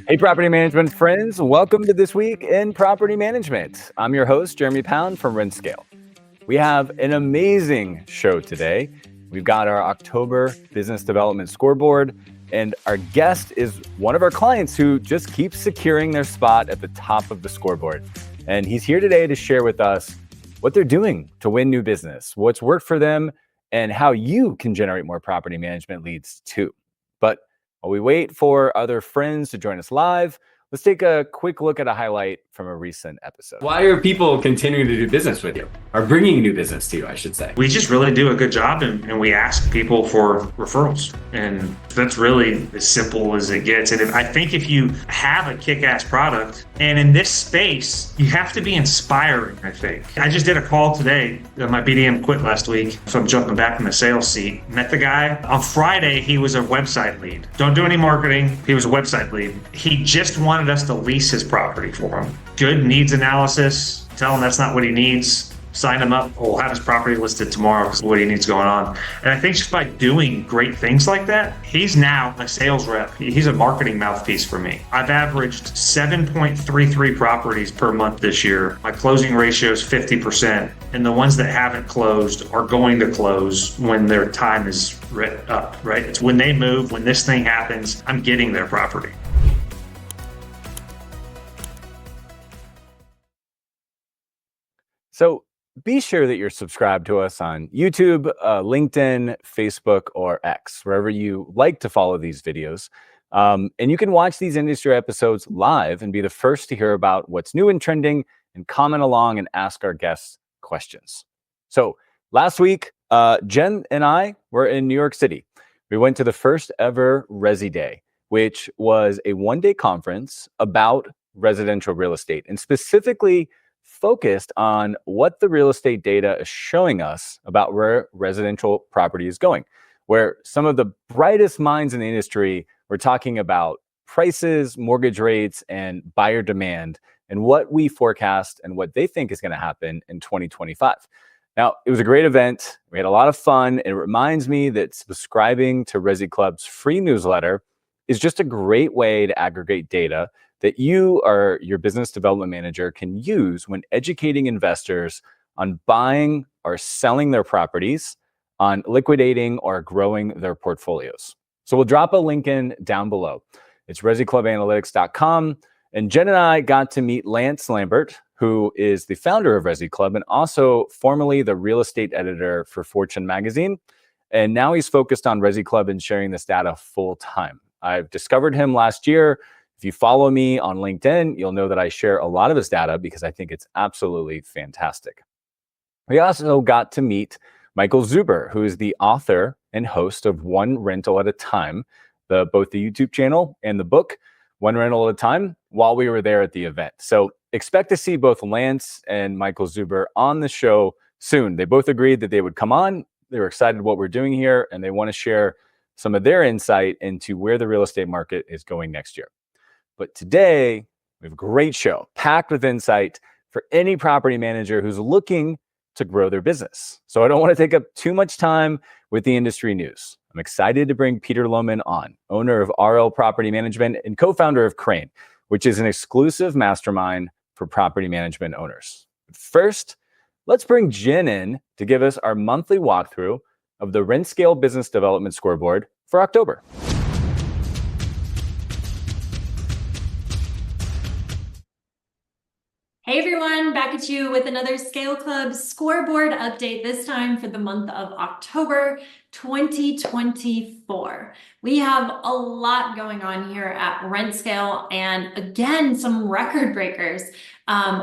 Hey, property management friends, welcome to This Week in Property Management. I'm your host, Jeremy Pound from RentScale. We have an amazing show today. We've got our October Business Development Scoreboard, and our guest is one of our clients who just keeps securing their spot at the top of the scoreboard. And he's here today to share with us what they're doing to win new business, what's worked for them, and how you can generate more property management leads too. But while we wait for other friends to join us live, let's take a quick look at a highlight from a recent episode. Why are people continuing to do business with you? Or bringing new business to you, I should say. We just really do a good job and we ask people for referrals. And that's really as simple as it gets. And I think if you have a kick-ass product, and in this space, you have to be inspiring, I think. I just did a call today. My BDM quit last week, so I'm jumping back in the sales seat. Met the guy. On Friday, he was a website lead. Don't do any marketing. He was a website lead. He just wanted us to lease his property for him. Good needs analysis. Tell him that's not what he needs. Sign him up. We'll have his property listed tomorrow because what he needs going on. And I think just by doing great things like that, he's now a sales rep. He's a marketing mouthpiece for me. I've averaged 7.33 properties per month this year. My closing ratio is 50%. And the ones that haven't closed are going to close when their time is up, right? It's when they move, when this thing happens, I'm getting their property. So be sure that you're subscribed to us on YouTube, LinkedIn, Facebook, or X, wherever you like to follow these videos. And you can watch these industry episodes live and be the first to hear about what's new and trending and comment along and ask our guests questions. So last week, Jen and I were in New York City. We went to the first ever Resi Day, which was a one-day conference about residential real estate and specifically focused on what the real estate data is showing us about where residential property is going, where some of the brightest minds in the industry were talking about prices, mortgage rates, and buyer demand, and what we forecast and what they think is going to happen in 2025. Now, it was a great event. We had a lot of fun. It reminds me that subscribing to Resi Club's free newsletter is just a great way to aggregate data that you or your business development manager can use when educating investors on buying or selling their properties, on liquidating or growing their portfolios. So we'll drop a link in down below. It's ResiClubAnalytics.com. And Jen and I got to meet Lance Lambert, who is the founder of Resi Club and also formerly the real estate editor for Fortune magazine. And now he's focused on Resi Club and sharing this data full time. I've discovered him last year. If you follow me on LinkedIn, you'll know that I share a lot of his data because I think it's absolutely fantastic. We also got to meet Michael Zuber, who is the author and host of One Rental at a Time, both the YouTube channel and the book, One Rental at a Time, while we were there at the event. So expect to see both Lance and Michael Zuber on the show soon. They both agreed that they would come on. They were excited what we're doing here, and they want to share some of their insight into where the real estate market is going next year. But today, we have a great show packed with insight for any property manager who's looking to grow their business. So I don't want to take up too much time with the industry news. I'm excited to bring Peter Lohmann on, owner of RL Property Management and co-founder of Crane, which is an exclusive mastermind for property management owners. But first, let's bring Jen in to give us our monthly walkthrough of the RentScale Business Development Scoreboard for October. Hey everyone, back at you with another Scale Club scoreboard update, this time for the month of October 2024. We have a lot going on here at RentScale, and again, some record breakers.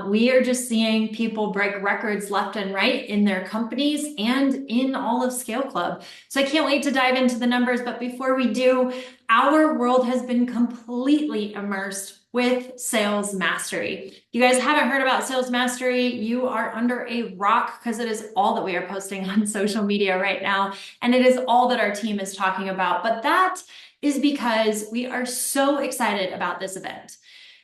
We are just seeing people break records left and right in their companies and in all of Scale Club. So I can't wait to dive into the numbers, but before we do, our world has been completely immersed with sales mastery. If you guys haven't heard about sales mastery, you are under a rock, because it is all that we are posting on social media right now. And it is all that our team is talking about. But that is because we are so excited about this event.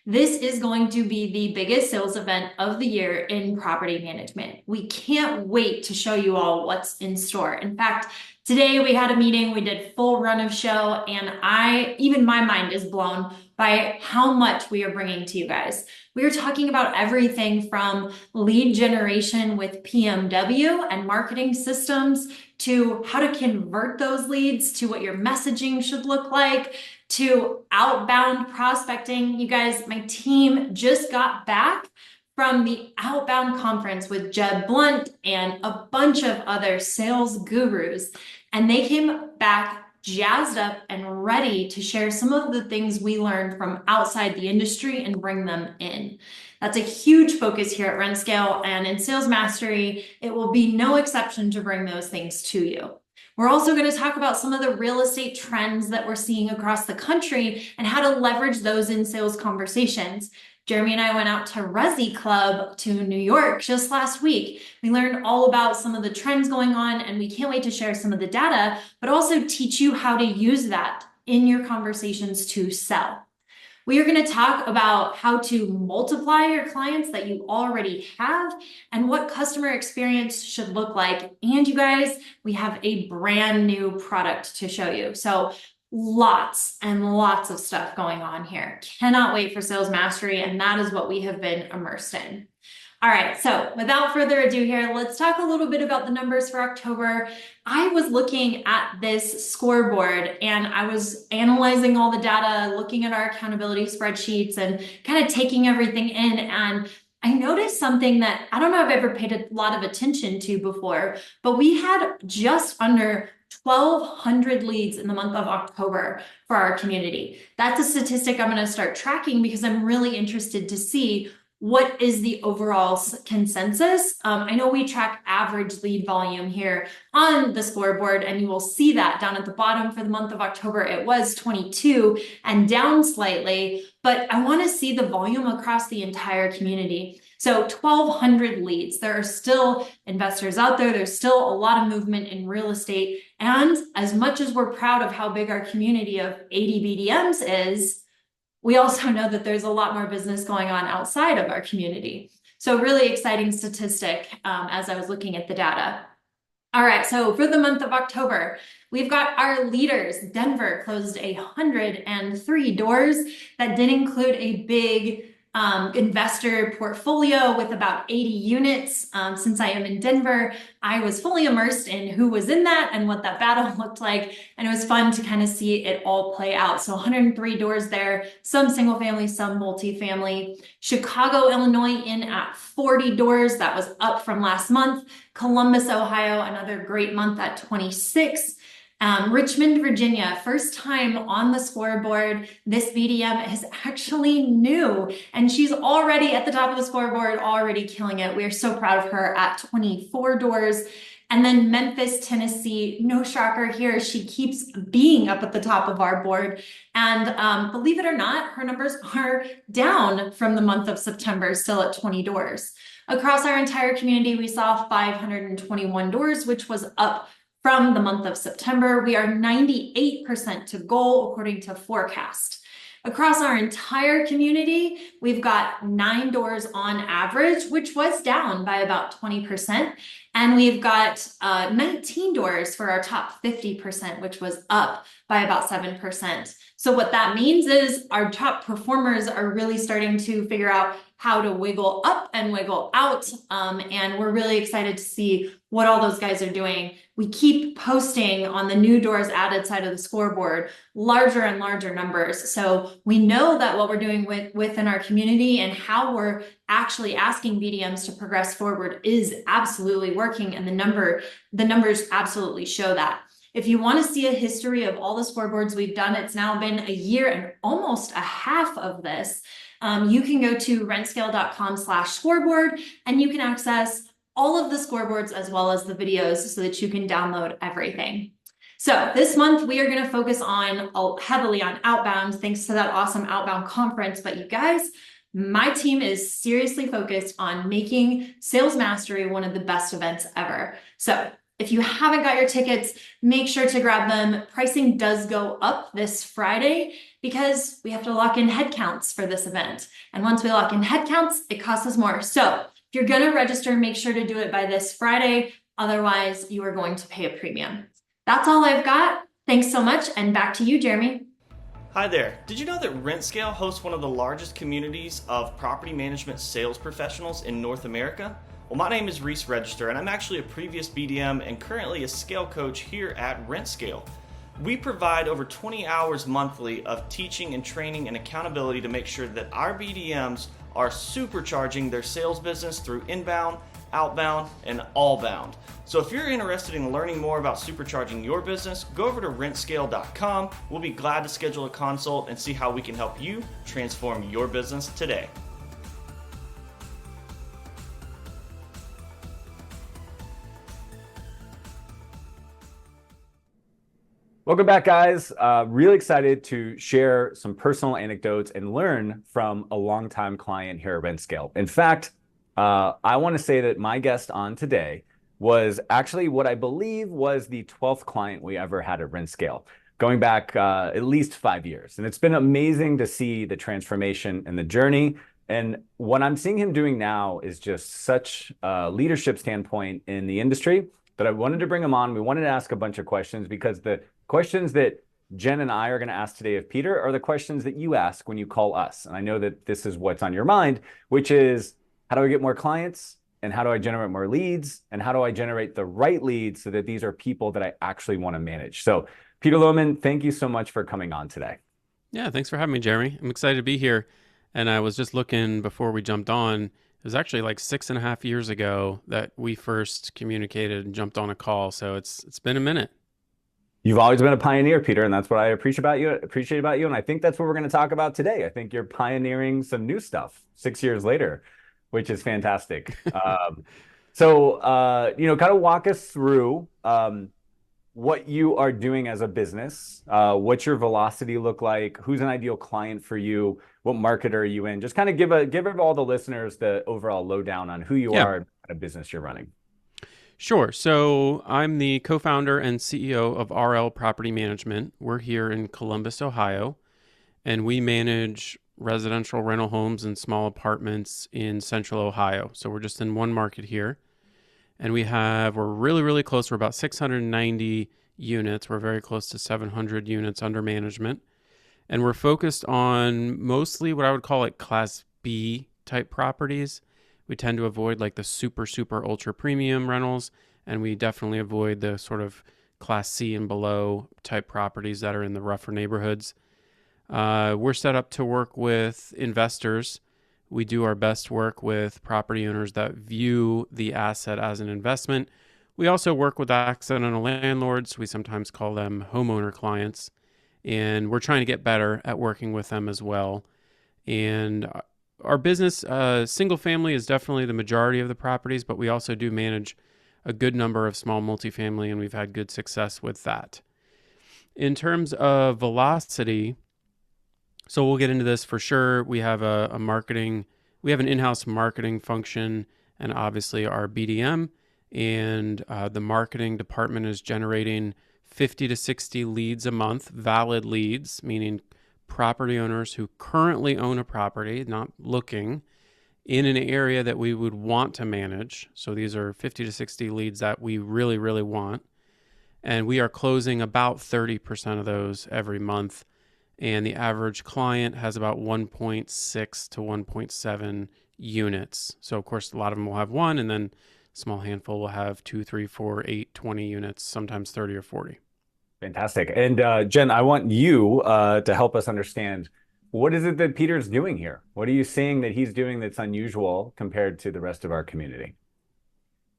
This is going to be the biggest sales event of the year in property management. We can't wait to show you all what's in store. In fact, Today we had a meeting, we did full run of show, and even my mind is blown by how much we are bringing to you guys. We are talking about everything from lead generation with PMW and marketing systems to how to convert those leads, to what your messaging should look like, to outbound prospecting. You guys, my team just got back from the Outbound Conference with Jeb Blunt and a bunch of other sales gurus, and they came back jazzed up and ready to share some of the things we learned from outside the industry and bring them in. That's a huge focus here at RentScale, and in Sales Mastery, it will be no exception to bring those things to you. We're also going to talk about some of the real estate trends that we're seeing across the country and how to leverage those in sales conversations. Jeremy and I went out to Resi Club to New York just last week. We learned all about some of the trends going on, and we can't wait to share some of the data, but also teach you how to use that in your conversations to sell. We are going to talk about how to multiply your clients that you already have and what customer experience should look like. And you guys, we have a brand new product to show you. So lots and lots of stuff going on here. Cannot wait for Sales Mastery, and that is what we have been immersed in. All right, so without further ado here, let's talk a little bit about the numbers for October. I was looking at this scoreboard and I was analyzing all the data, looking at our accountability spreadsheets and kind of taking everything in. And I noticed something that I don't know if I've ever paid a lot of attention to before, but we had just under 1,200 leads in the month of October for our community. That's a statistic I'm going to start tracking because I'm really interested to see what is the overall consensus. I know we track average lead volume here on the scoreboard, and you will see that down at the bottom for the month of October. It was 22 and down slightly, but I want to see the volume across the entire community. So 1,200 leads. There are still investors out there. There's still a lot of movement in real estate. And as much as we're proud of how big our community of 80 BDMs is, we also know that there's a lot more business going on outside of our community. So really exciting statistic as I was looking at the data. All right, so for the month of October, we've got our leaders. Denver closed 103 doors. That did include a big investor portfolio with about 80 units. Since I am in Denver, I was fully immersed in who was in that and what that battle looked like. And it was fun to kind of see it all play out. So 103 doors there, some single family, some multifamily. Chicago, Illinois in at 40 doors. That was up from last month. Columbus, Ohio, another great month at 26. Richmond, Virginia, first time on the scoreboard. This BDM is actually new, and she's already at the top of the scoreboard, already killing it. We are so proud of her at 24 doors. And then Memphis, Tennessee, no shocker here. She keeps being up at the top of our board. And believe it or not, her numbers are down from the month of September, still at 20 doors. Across our entire community, we saw 521 doors, which was up from the month of September. We are 98% to goal according to forecast. Across our entire community, we've got 9 doors on average, which was down by about 20. And we've got 19 doors for our top 50%, which was up by about 7%. So what that means is our top performers are really starting to figure out how to wiggle up and wiggle out. And we're really excited to see what all those guys are doing. We keep posting on the new doors added side of the scoreboard, larger and larger numbers. So we know that what we're doing within our community and how we're actually asking BDMs to progress forward is absolutely working. And the numbers absolutely show that. If you want to see a history of all the scoreboards we've done, it's now been a year and almost a half of this. You can go to rentscale.com/scoreboard and you can access all of the scoreboards as well as the videos so that you can download everything. So this month we are going to focus heavily on outbound, thanks to that awesome outbound conference. But you guys, my team is seriously focused on making Sales Mastery one of the best events ever. So if you haven't got your tickets, make sure to grab them. Pricing does go up this Friday because we have to lock in headcounts for this event. And once we lock in headcounts, it costs us more. So if you're going to register, make sure to do it by this Friday. Otherwise, you are going to pay a premium. That's all I've got. Thanks so much, and back to you, Jeremy. Hi there. Did you know that RentScale hosts one of the largest communities of property management sales professionals in North America? Well, my name is Reese Register, and I'm actually a previous BDM and currently a scale coach here at RentScale. We provide over 20 hours monthly of teaching and training and accountability to make sure that our BDMs are supercharging their sales business through inbound, outbound, and allbound. So if you're interested in learning more about supercharging your business, go over to rentscale.com. We'll be glad to schedule a consult and see how we can help you transform your business today. Welcome back, guys. Really excited to share some personal anecdotes and learn from a longtime client here at RentScale. In fact, I want to say that my guest on today was actually what I believe was the 12th client we ever had at RentScale, going back at least 5 years. And it's been amazing to see the transformation and the journey. And what I'm seeing him doing now is just such a leadership standpoint in the industry that I wanted to bring him on. We wanted to ask a bunch of questions because the questions that Jen and I are going to ask today of Peter are the questions that you ask when you call us. And I know that this is what's on your mind, which is, how do I get more clients? And how do I generate more leads? And how do I generate the right leads so that these are people that I actually want to manage? So Peter Lohmann, thank you so much for coming on today. Yeah, thanks for having me, Jeremy. I'm excited to be here. And I was just looking before we jumped on. It was actually like 6.5 years ago that we first communicated and jumped on a call. So it's been a minute. You've always been a pioneer, Peter, and that's what I appreciate about you. And I think that's what we're going to talk about today. I think you're pioneering some new stuff 6 years later, which is fantastic. So, kind of walk us through what you are doing as a business. What's your velocity look like? Who's an ideal client for you? What market are you in? Just kind of give all the listeners the overall lowdown on who you are and what kind of business you're running. Sure. So I'm the co-founder and CEO of RL Property Management. We're here in Columbus, Ohio, and we manage residential rental homes and small apartments in central Ohio. So we're just in one market here. And we're really, really close. We're about 690 units. We're very close to 700 units under management. And we're focused on mostly what I would call like Class B type properties. We tend to avoid like the super, super ultra premium rentals. And we definitely avoid the sort of Class C and below type properties that are in the rougher neighborhoods. We're set up to work with investors. We do our best work with property owners that view the asset as an investment. We also work with accidental landlords. We sometimes call them homeowner clients. And we're trying to get better at working with them as well. And our business, single family is definitely the majority of the properties, but we also do manage a good number of small multifamily, and we've had good success with that. In terms of velocity, so we'll get into this for sure. We have we have an in-house marketing function and obviously our BDM, and the marketing department is generating 50 to 60 leads a month, valid leads, meaning property owners who currently own a property, not looking, in an area that we would want to manage. So these are 50 to 60 leads that we really, really want. And we are closing about 30% of those every month. And the average client has about 1.6 to 1.7 units. So of course, a lot of them will have one, and then a small handful will have 2, 3, 4, 8, 20 units, sometimes 30 or 40. Fantastic. And Jen, I want you to help us understand, what is it that Peter's doing here? What are you seeing that he's doing that's unusual compared to the rest of our community?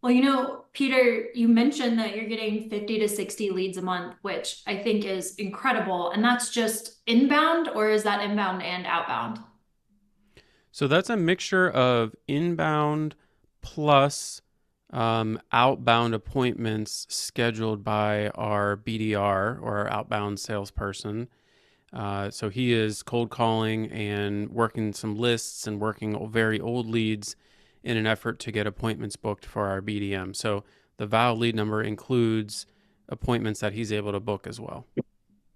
Well, Peter, you mentioned that you're getting 50 to 60 leads a month, which I think is incredible. And that's just inbound, or is that inbound and outbound? So that's a mixture of inbound plus outbound appointments scheduled by our BDR, or our outbound salesperson. So he is cold calling and working some lists and working very old leads in an effort to get appointments booked for our BDM. So the valid lead number includes appointments that he's able to book as well.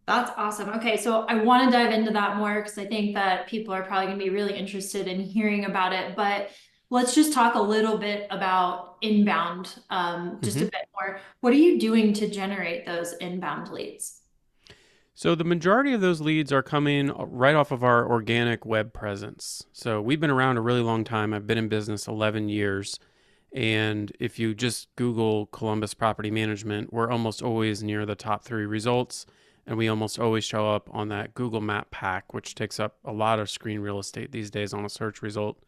That's awesome. Okay, so I want to dive into that more because I think that people are probably going to be really interested in hearing about it. But Let's just talk a little bit about inbound, just a Mhm. bit more. What are you doing to generate those inbound leads? So the majority of those leads are coming right off of our organic web presence. So we've been around a really long time. I've been in business 11 years. And if you just Google Columbus Property Management, we're almost always near the top 3 results. And we almost always show up on that Google Map pack, which takes up a lot of screen real estate these days on a search result.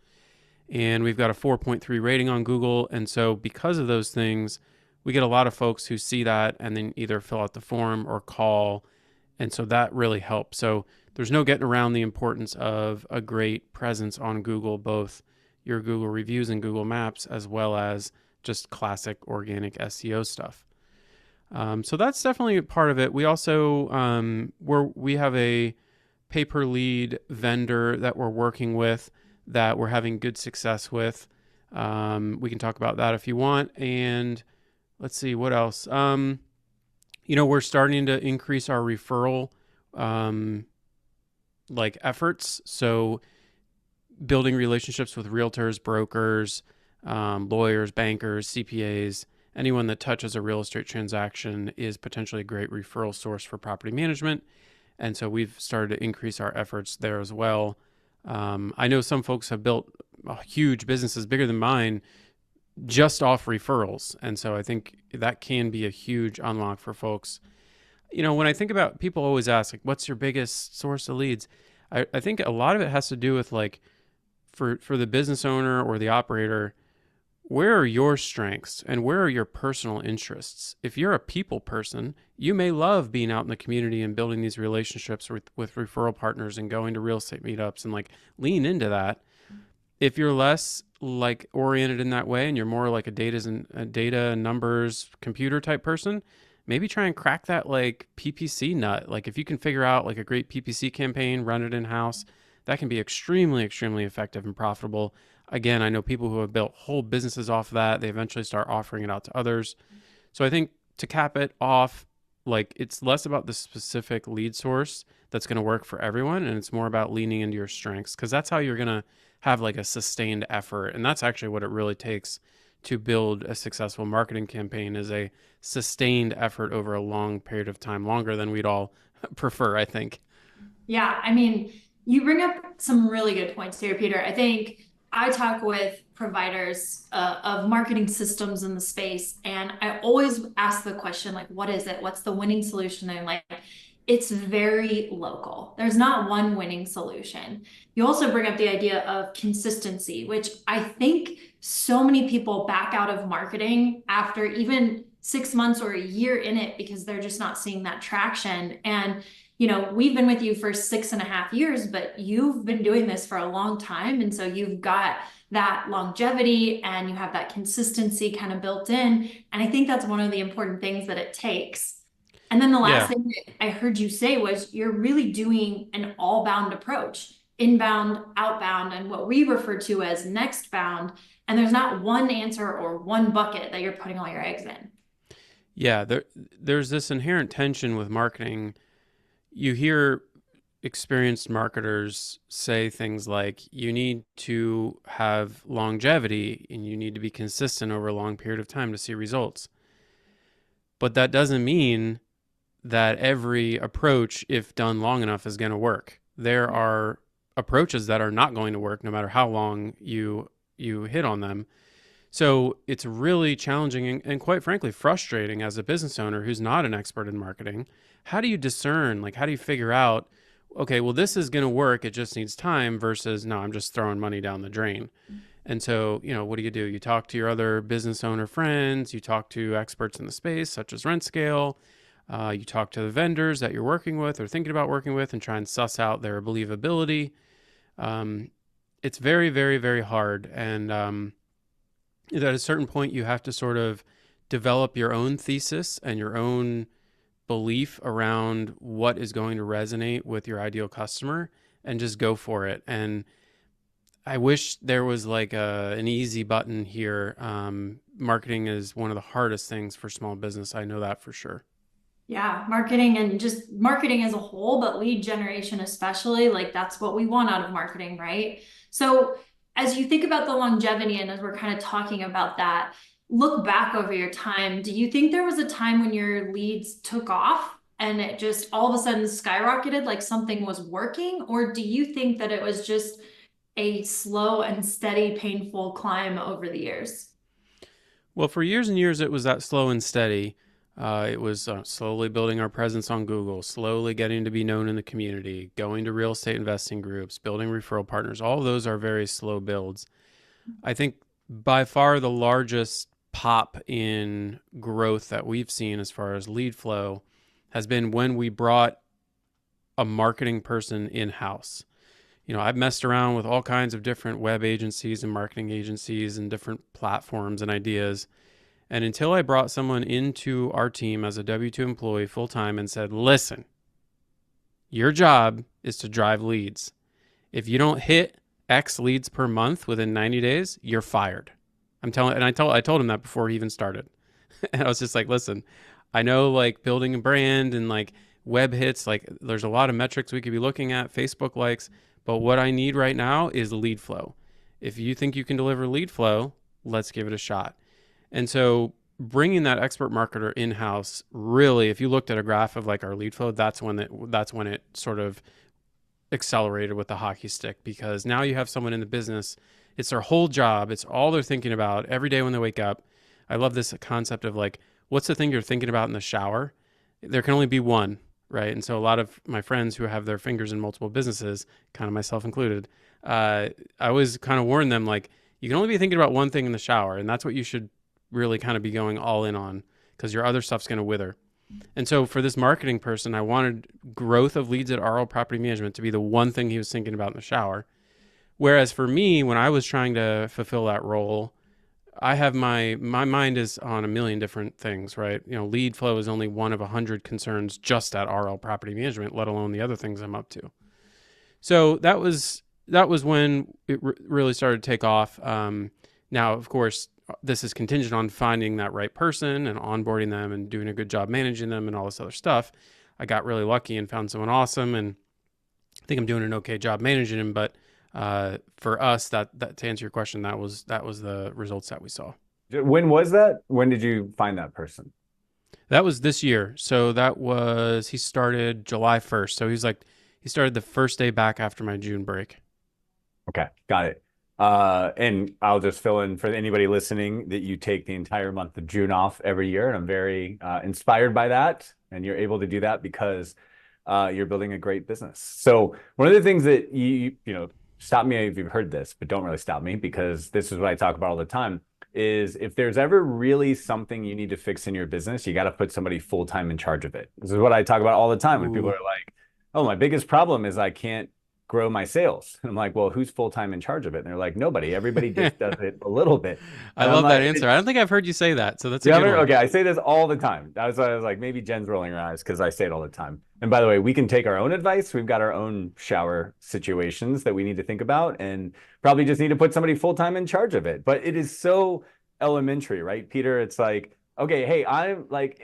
And we've got a 4.3 rating on Google. And so because of those things, we get a lot of folks who see that and then either fill out the form or call, and so that really helps. So there's no getting around the importance of a great presence on Google, both your Google reviews and Google Maps, as well as just classic organic SEO stuff. So that's definitely a part of it. We also we have a pay per lead vendor that we're working with that we're having good success with. We can talk about that if you want. And let's see what else. We're starting to increase our referral efforts. So building relationships with realtors, brokers, lawyers, bankers, CPAs, anyone that touches a real estate transaction is potentially a great referral source for property management. And so we've started to increase our efforts there as well. I know some folks have built huge businesses bigger than mine just off referrals. And so I think that can be a huge unlock for folks. When I think about, people always ask, like, what's your biggest source of leads? I think a lot of it has to do with, like, for the business owner or the operator, where are your strengths and where are your personal interests? If you're a people person, you may love being out in the community and building these relationships with referral partners and going to real estate meetups and like lean into that. If you're less like oriented in that way and you're more like a data numbers computer type person, maybe try and crack that like PPC nut. Like if you can figure out like a great PPC campaign, run it in house, that can be extremely, extremely effective and profitable. Again, I know people who have built whole businesses off of that. They eventually start offering it out to others. So I think to cap it off, like it's less about the specific lead source that's going to work for everyone, and it's more about leaning into your strengths, because that's how you're going to have like a sustained effort. And that's actually what it really takes to build a successful marketing campaign, is a sustained effort over a long period of time, longer than we'd all prefer, I think. Yeah, I mean, you bring up some really good points here, Peter. I think I talk with providers of marketing systems in the space, and I always ask the question, like, what is it? What's the winning solution? And like, it's very local. There's not one winning solution. You also bring up the idea of consistency, which I think so many people back out of marketing after even 6 months or a year in it because they're just not seeing that traction. And we've been with you for 6.5 years, but you've been doing this for a long time. And so you've got that longevity and you have that consistency kind of built in. And I think that's one of the important things that it takes. And then the last thing that I heard you say was you're really doing an all bound approach, inbound, outbound, and what we refer to as next bound. And there's not one answer or one bucket that you're putting all your eggs in. Yeah, there's this inherent tension with marketing. You hear experienced marketers say things like, you need to have longevity and you need to be consistent over a long period of time to see results. But that doesn't mean that every approach, if done long enough, is going to work. There are approaches that are not going to work no matter how long you hit on them. So it's really challenging and quite frankly frustrating as a business owner who's not an expert in marketing. How do you discern, like, how do you figure out, okay, well, this is going to work, it just needs time, versus, no, I'm just throwing money down the drain. And so, what do? You talk to your other business owner friends, you talk to experts in the space, such as RentScale, you talk to the vendors that you're working with or thinking about working with and try and suss out their believability. It's very, very, very hard. And at a certain point, you have to sort of develop your own thesis and your own belief around what is going to resonate with your ideal customer and just go for it. And I wish there was like an easy button here. Marketing is one of the hardest things for small business. I know that for sure. Yeah, marketing and just marketing as a whole, but lead generation especially, like that's what we want out of marketing, right? So as you think about the longevity and as we're kind of talking about that, look back over your time. Do you think there was a time when your leads took off and it just all of a sudden skyrocketed, like something was working? Or do you think that it was just a slow and steady, painful climb over the years? Well, for years and years, it was that slow and steady. It was slowly building our presence on Google, slowly getting to be known in the community, going to real estate investing groups, building referral partners. All of those are very slow builds. I think by far the largest pop in growth that we've seen as far as lead flow has been when we brought a marketing person in-house. I've messed around with all kinds of different web agencies and marketing agencies and different platforms and ideas. And until I brought someone into our team as a W-2 employee full time and said, listen, your job is to drive leads. If you don't hit X leads per month within 90 days, you're fired. I told him that before he even started. And I was just like, listen, I know like building a brand and like web hits, like there's a lot of metrics we could be looking at, Facebook likes, but what I need right now is lead flow. If you think you can deliver lead flow, let's give it a shot. And so bringing that expert marketer in-house, really, if you looked at a graph of like our lead flow, that's when it sort of accelerated with the hockey stick, because now you have someone in the business. It's their whole job. It's all they're thinking about every day when they wake up. I love this concept of like, what's the thing you're thinking about in the shower? There can only be one, right? And so a lot of my friends who have their fingers in multiple businesses, kind of myself included, I always kind of warn them, like, you can only be thinking about one thing in the shower, and that's what you should really kind of be going all in on, because your other stuff's going to wither. And so for this marketing person, I wanted growth of leads at RL Property Management to be the one thing he was thinking about in the shower. Whereas for me, when I was trying to fulfill that role, I have my mind is on a million different things, right? Lead flow is only one of 100 concerns just at RL Property Management, let alone the other things I'm up to. So that was when it really started to take off. Now, of course, this is contingent on finding that right person and onboarding them and doing a good job managing them and all this other stuff. I got really lucky and found someone awesome, and I think I'm doing an okay job managing him. But for us, that to answer your question, that was the results that we saw. When was that? When did you find that person? That was this year. So he started July 1st. So he started the first day back after my June break. Okay, got it. And I'll just fill in for anybody listening that you take the entire month of June off every year. And I'm very inspired by that. And you're able to do that because you're building a great business. So one of the things that you stop me if you've heard this, but don't really stop me, because this is what I talk about all the time, is if there's ever really something you need to fix in your business, you got to put somebody full-time in charge of it. This is what I talk about all the time when people are like, oh, my biggest problem is I can't grow my sales. And I'm like, well, who's full-time in charge of it? And they're like, nobody. Everybody just does it a little bit. I love that answer. I don't think I've heard you say that. So that's a good one. Okay, I say this all the time. That's why I was like, maybe Jen's rolling her eyes because I say it all the time. And by the way, we can take our own advice. We've got our own shower situations that we need to think about, and probably just need to put somebody full-time in charge of it. But it is so elementary, right, Peter? It's like, okay, hey,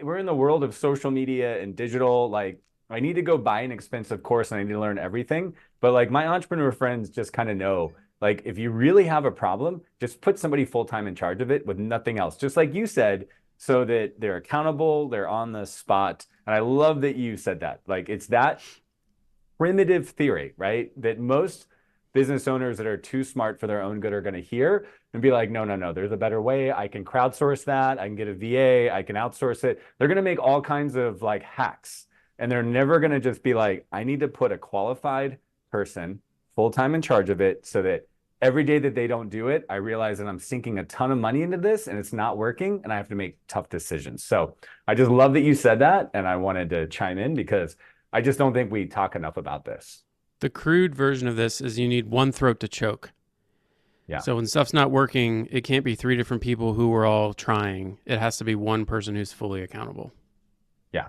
we're in the world of social media and digital. Like, I need to go buy an expensive course and I need to learn everything. But like my entrepreneur friends just kind of know, like, if you really have a problem, just put somebody full-time in charge of it with nothing else. Just like you said, so that they're accountable, they're on the spot. And I love that you said that. Like, it's that primitive theory, right? That most business owners that are too smart for their own good are going to hear and be like, no, there's a better way. I can crowdsource that. I can get a VA. I can outsource it. They're going to make all kinds of like hacks. And they're never going to just be like, I need to put a qualified person full-time in charge of it, so that every day that they don't do it, I realize that I'm sinking a ton of money into this and it's not working and I have to make tough decisions. So I just love that you said that. And I wanted to chime in because I just don't think we talk enough about this. The crude version of this is you need one throat to choke. Yeah. So when stuff's not working, it can't be three different people who are all trying. It has to be one person who's fully accountable. Yeah,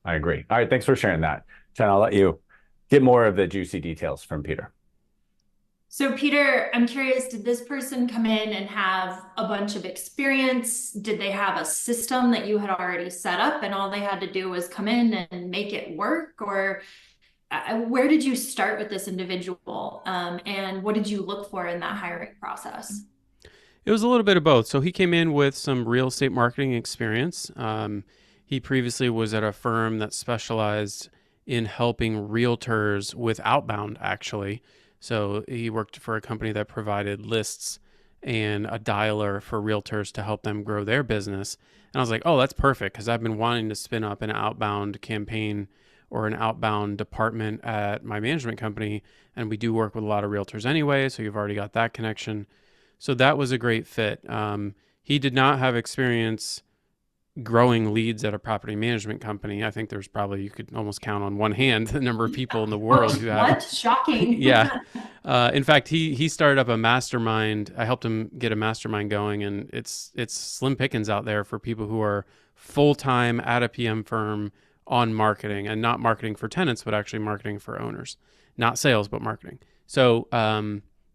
I agree. All right. Thanks for sharing that. Jen, I'll let you get more of the juicy details from Peter. So Peter, I'm curious, did this person come in and have a bunch of experience? Did they have a system that you had already set up and all they had to do was come in and make it work? Or where did you start with this individual, and what did you look for in that hiring process? It was a little bit of both. So he came in with some real estate marketing experience. He previously was at a firm that specialized in helping realtors with outbound, actually. So he worked for a company that provided lists and a dialer for realtors to help them grow their business. And I was like, oh, that's perfect, because I've been wanting to spin up an outbound campaign or an outbound department at my management company. And we do work with a lot of realtors anyway. So you've already got that connection. So that was a great fit. He did not have experience growing leads at a property management company. I think there's probably, you could almost count on one hand the number of people in the world who have. What? Shocking. Yeah. In fact, he started up a mastermind. I helped him get a mastermind going, and it's slim pickings out there for people who are full-time at a PM firm on marketing, and not marketing for tenants, but actually marketing for owners, not sales, but marketing. So,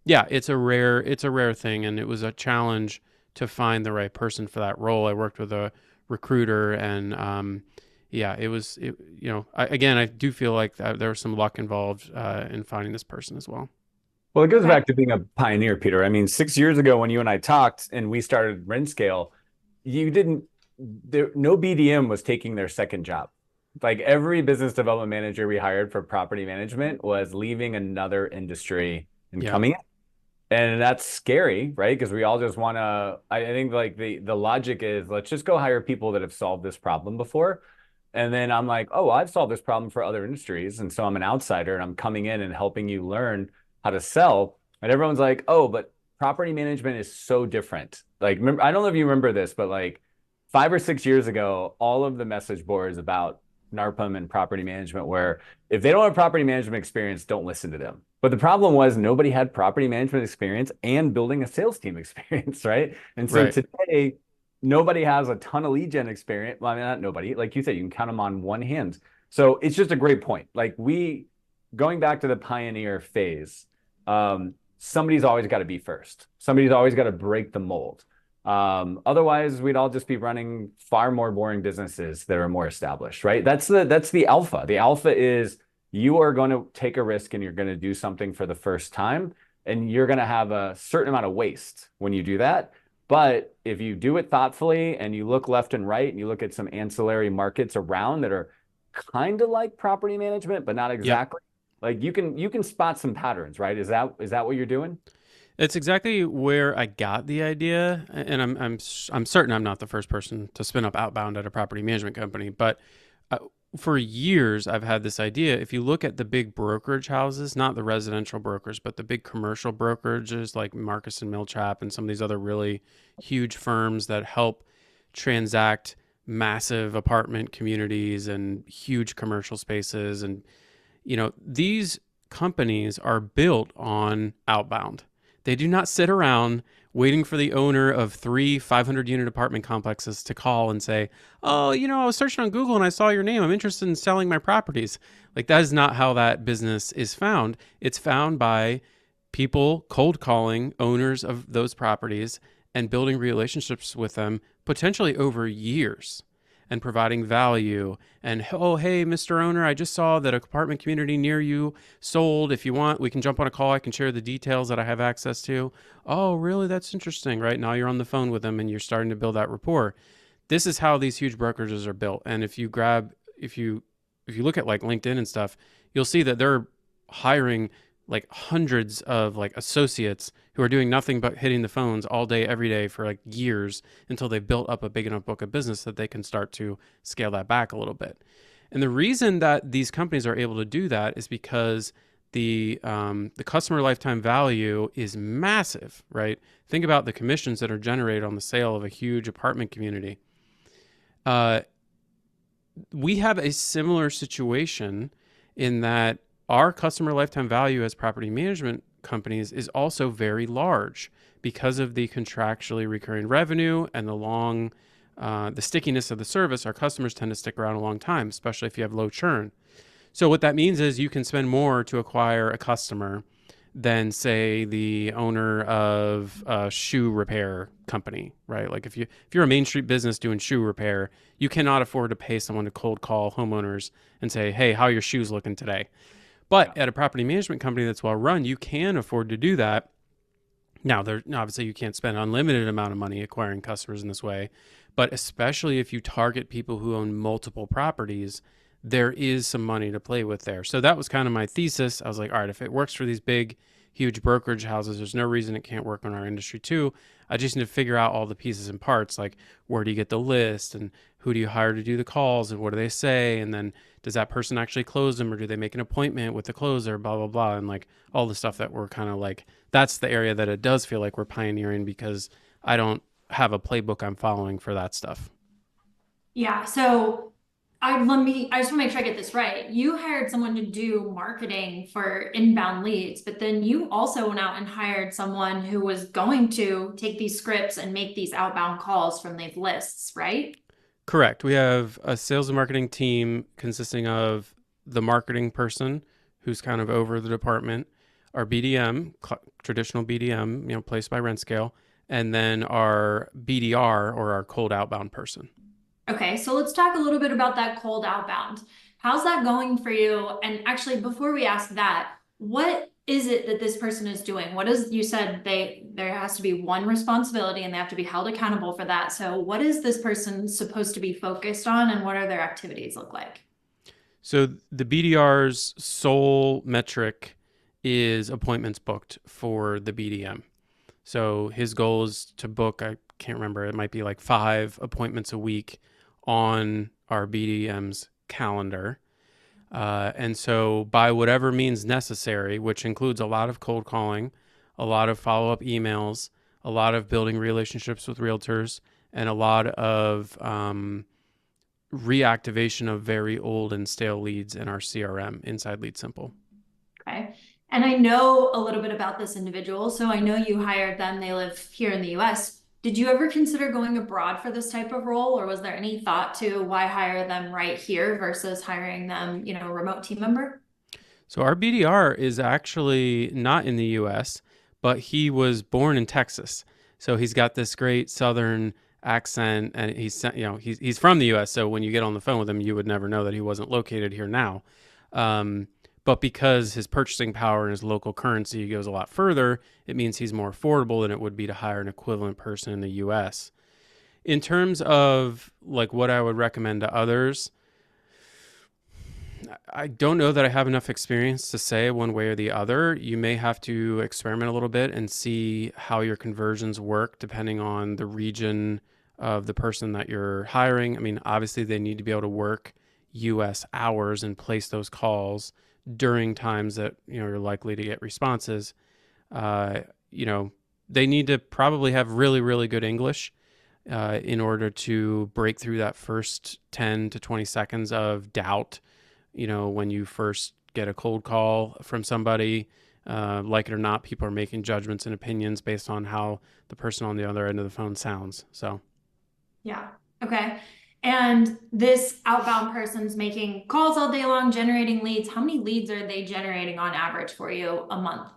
yeah, it's a rare thing, and it was a challenge to find the right person for that role. I worked with a recruiter, and yeah, I do feel like there was some luck involved in finding this person as well. Well, it goes back to being a pioneer, Peter. I mean, 6 years ago when you and I talked and we started RentScale, no BDM was taking their second job. Like every business development manager we hired for property management was leaving another industry and coming in. And that's scary, right? Because we all just want to, I think like the logic is, let's just go hire people that have solved this problem before. And then I'm like, oh, I've solved this problem for other industries. And so I'm an outsider and I'm coming in and helping you learn how to sell. And everyone's like, oh, but property management is so different. Like, remember, I don't know if you remember this, but like 5 or 6 years ago, all of the message boards about NARPM and property management where if they don't have property management experience, don't listen to them. But the problem was nobody had property management experience and building a sales team experience, right? And so today, nobody has a ton of lead gen experience. Well, I mean, not nobody. Like you said, you can count them on one hand. So it's just a great point. Like going back to the pioneer phase, somebody's always got to be first. Somebody's always got to break the mold. Otherwise, we'd all just be running far more boring businesses that are more established, right? That's the alpha. The alpha is you are going to take a risk and you're going to do something for the first time, and you're going to have a certain amount of waste when you do that. But if you do it thoughtfully and you look left and right and you look at some ancillary markets around that are kind of like property management, but not exactly, like you can spot some patterns, right? Is that what you're doing? It's exactly where I got the idea, and I'm certain I'm not the first person to spin up outbound at a property management company. But for years, I've had this idea. If you look at the big brokerage houses, not the residential brokers, but the big commercial brokerages like Marcus and Millichap and some of these other really huge firms that help transact massive apartment communities and huge commercial spaces, and these companies are built on outbound. They do not sit around waiting for the owner of 3 500-unit apartment complexes to call and say, oh, I was searching on Google and I saw your name. I'm interested in selling my properties. Like, that is not how that business is found. It's found by people cold calling owners of those properties and building relationships with them, potentially over years, and providing value. And, oh, hey, Mr. Owner, I just saw that an apartment community near you sold. If you want, we can jump on a call. I can share the details that I have access to. Oh, really? That's interesting, right? Now you're on the phone with them and you're starting to build that rapport. This is how these huge brokerages are built. And if you look at like LinkedIn and stuff, you'll see that they're hiring like hundreds of like associates who are doing nothing but hitting the phones all day, every day for like years until they've built up a big enough book of business that they can start to scale that back a little bit. And the reason that these companies are able to do that is because the customer lifetime value is massive, right? Think about the commissions that are generated on the sale of a huge apartment community. We have a similar situation in that our customer lifetime value as property management companies is also very large because of the contractually recurring revenue and the stickiness of the service. Our customers tend to stick around a long time, especially if you have low churn. So what that means is you can spend more to acquire a customer than, say, the owner of a shoe repair company, right? Like if you're a Main Street business doing shoe repair, you cannot afford to pay someone to cold call homeowners and say, hey, how are your shoes looking today? But at a property management company that's well run, you can afford to do that. Now, obviously you can't spend an unlimited amount of money acquiring customers in this way, but especially if you target people who own multiple properties, there is some money to play with there. So that was kind of my thesis. I was like, all right, if it works for these big, huge brokerage houses, there's no reason it can't work on our industry too. I just need to figure out all the pieces and parts, like where do you get the list and who do you hire to do the calls and what do they say? And then does that person actually close them or do they make an appointment with the closer, blah, blah, blah. And like all the stuff that we're kind of like, that's the area that it does feel like we're pioneering because I don't have a playbook I'm following for that stuff. Yeah. So I just want to make sure I get this right. You hired someone to do marketing for inbound leads, but then you also went out and hired someone who was going to take these scripts and make these outbound calls from these lists, right? Correct. We have a sales and marketing team consisting of the marketing person who's kind of over the department, our BDM, traditional BDM, placed by RentScale, and then our BDR or our cold outbound person. Okay, so let's talk a little bit about that cold outbound. How's that going for you? And actually, before we ask that, what is it that this person is doing? What is, you said there has to be one responsibility and they have to be held accountable for that. So what is this person supposed to be focused on and what are their activities look like? So the BDR's sole metric is appointments booked for the BDM. So his goal is to book, I can't remember, it might be like 5 appointments a week on our BDM's calendar. And so by whatever means necessary, which includes a lot of cold calling, a lot of follow-up emails, a lot of building relationships with realtors, and a lot of reactivation of very old and stale leads in our CRM, Inside Lead Simple. Okay. And I know a little bit about this individual. So I know you hired them. They live here in the US. Did you ever consider going abroad for this type of role? Or was there any thought to why hire them right here versus hiring them, a remote team member? So our BDR is actually not in the US, but he was born in Texas. So he's got this great Southern accent and he's from the US. So when you get on the phone with him, you would never know that he wasn't located here now. But because his purchasing power and his local currency goes a lot further, it means he's more affordable than it would be to hire an equivalent person in the US. In terms of like what I would recommend to others, I don't know that I have enough experience to say one way or the other. You may have to experiment a little bit and see how your conversions work depending on the region of the person that you're hiring. I mean, obviously they need to be able to work US hours and place those calls during times that you're likely to get responses. They need to probably have really, really good English in order to break through that first 10 to 20 seconds of doubt. When you first get a cold call from somebody, like it or not, people are making judgments and opinions based on how the person on the other end of the phone sounds. So, yeah. Okay. And this outbound person's making calls all day long, generating leads. How many leads are they generating on average for you a month?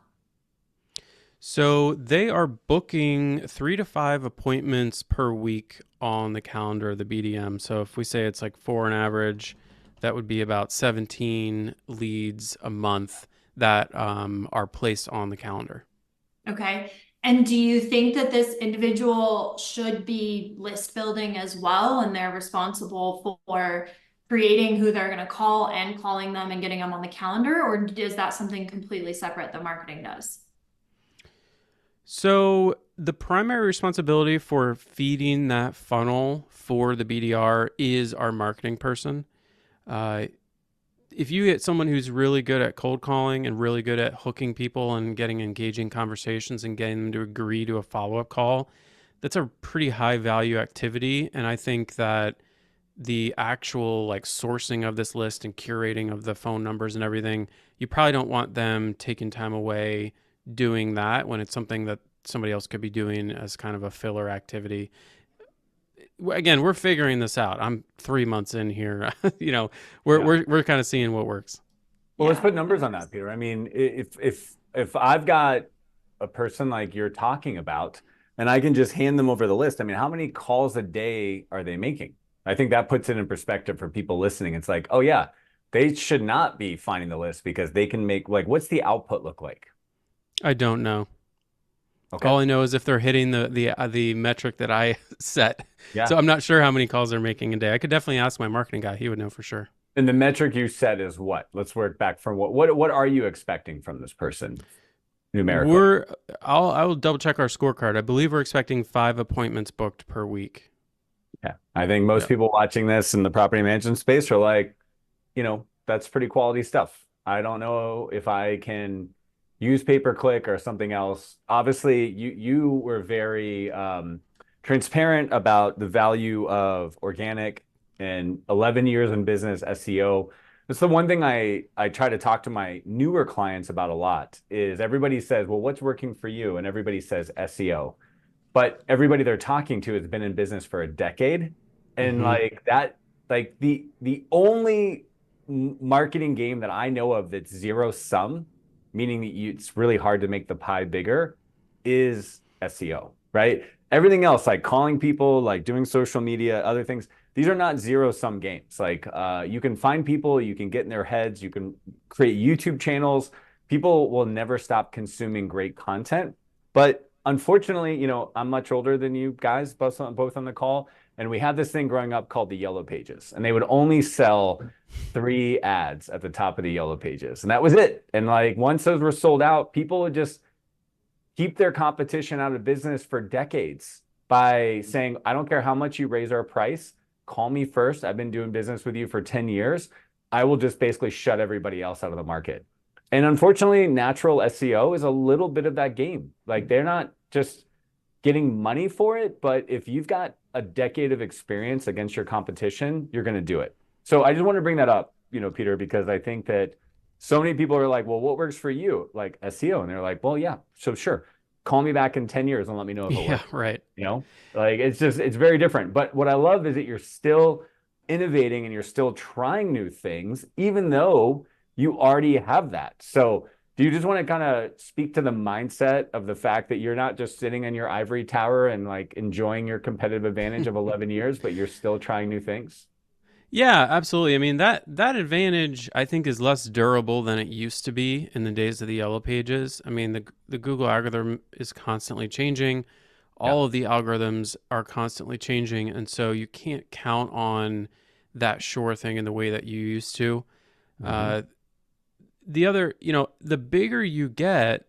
So they are booking 3 to 5 appointments per week on the calendar of the BDM. So if we say it's like 4 on average, that would be about 17 leads a month that are placed on the calendar. Okay. And do you think that this individual should be list building as well, and they're responsible for creating who they're going to call and calling them and getting them on the calendar, or is that something completely separate that marketing does? So the primary responsibility for feeding that funnel for the BDR is our marketing person. If you get someone who's really good at cold calling and really good at hooking people and getting engaging conversations and getting them to agree to a follow-up call, that's a pretty high value activity. And I think that the actual like sourcing of this list and curating of the phone numbers and everything, you probably don't want them taking time away doing that when it's something that somebody else could be doing as kind of a filler activity. Again, we're figuring this out. I'm 3 months in here. We're kind of seeing what works. Well, let's put numbers on that, Peter. I mean, if I've got a person like you're talking about, and I can just hand them over the list, I mean, how many calls a day are they making? I think that puts it in perspective for people listening. It's like, oh yeah, They should not be finding the list because they can make, like, what's the output look like? I don't know. Okay. All I know is if they're hitting the metric that I set. Yeah. So I'm not sure how many calls they're making a day. I could definitely ask my marketing guy. He would know for sure. And the metric you set is what? Let's work back from what are you expecting from this person numerically? I will double check our scorecard. I believe we're expecting 5 appointments booked per week. Yeah. I think most people watching this in the property management space are like, that's pretty quality stuff. I don't know if I can use pay-per-click or something else. Obviously, you were very transparent about the value of organic and 11 years in business SEO. That's the one thing I try to talk to my newer clients about a lot is everybody says, well, what's working for you? And everybody says SEO. But everybody they're talking to has been in business for a decade. And the only marketing game that I know of that's zero sum, meaning that it's really hard to make the pie bigger, is SEO, right? Everything else, like calling people, like doing social media, other things, these are not zero sum games. Like you can find people, you can get in their heads, you can create YouTube channels. People will never stop consuming great content. But unfortunately, I'm much older than you guys, both on the call. And we had this thing growing up called the Yellow Pages. And they would only sell 3 ads at the top of the Yellow Pages. And that was it. And like once those were sold out, people would just keep their competition out of business for decades by saying, I don't care how much you raise our price, call me first. I've been doing business with you for 10 years. I will just basically shut everybody else out of the market. And unfortunately, natural SEO is a little bit of that game. Like they're not just getting money for it, but if you've got a decade of experience against your competition, you're going to do it. So I just want to bring that up, Peter, because I think that so many people are like, well, what works for you? Like SEO. And they're like, well, yeah, so sure. Call me back in 10 years and let me know if it works. Yeah, right. Like it's very different. But what I love is that you're still innovating and you're still trying new things, even though you already have that. So do you just want to kind of speak to the mindset of the fact that you're not just sitting in your ivory tower and like enjoying your competitive advantage of 11 years, but you're still trying new things? Yeah, absolutely. I mean, that advantage I think is less durable than it used to be in the days of the Yellow Pages. I mean, the Google algorithm is constantly changing. All of the algorithms are constantly changing, and so you can't count on that sure thing in the way that you used to. The other, the bigger you get,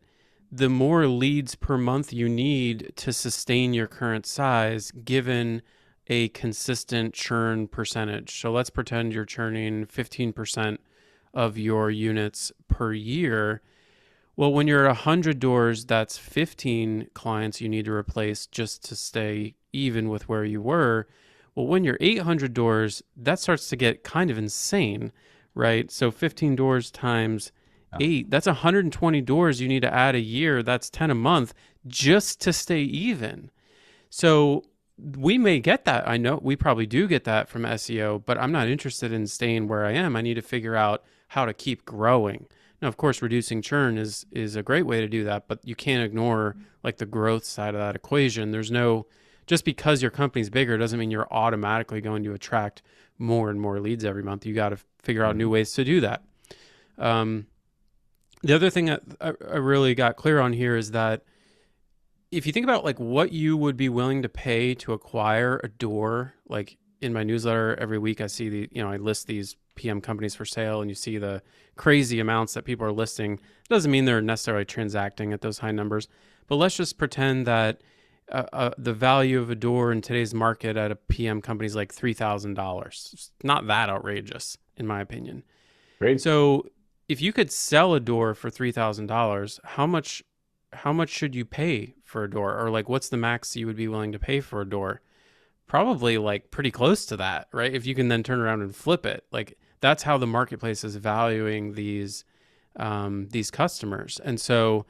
the more leads per month you need to sustain your current size, given a consistent churn percentage. So let's pretend you're churning 15% of your units per year. Well, when you're at 100 doors, that's 15 clients you need to replace just to stay even with where you were. Well, when you're 800 doors, that starts to get kind of insane, right? So 15 doors times 8, that's 120 doors you need to add a year. That's 10 a month just to stay even. So we may get that. I know we probably do get that from SEO, but I'm not interested in staying where I am. I need to figure out how to keep growing. Now, of course, reducing churn is a great way to do that, but you can't ignore like the growth side of that equation. Just because your company's bigger doesn't mean you're automatically going to attract more and more leads every month. You got to figure out new ways to do that. The other thing that I really got clear on here is that if you think about like what you would be willing to pay to acquire a door, like in my newsletter every week, I see I list these PM companies for sale, and you see the crazy amounts that people are listing. It doesn't mean they're necessarily transacting at those high numbers, but let's just pretend that the value of a door in today's market at a PM company is like $3,000. It's not that outrageous, in my opinion. Great. So if you could sell a door for $3,000, how much should you pay for a door? Or like, what's the max you would be willing to pay for a door? Probably like pretty close to that, right? If you can then turn around and flip it, like that's how the marketplace is valuing these customers. And so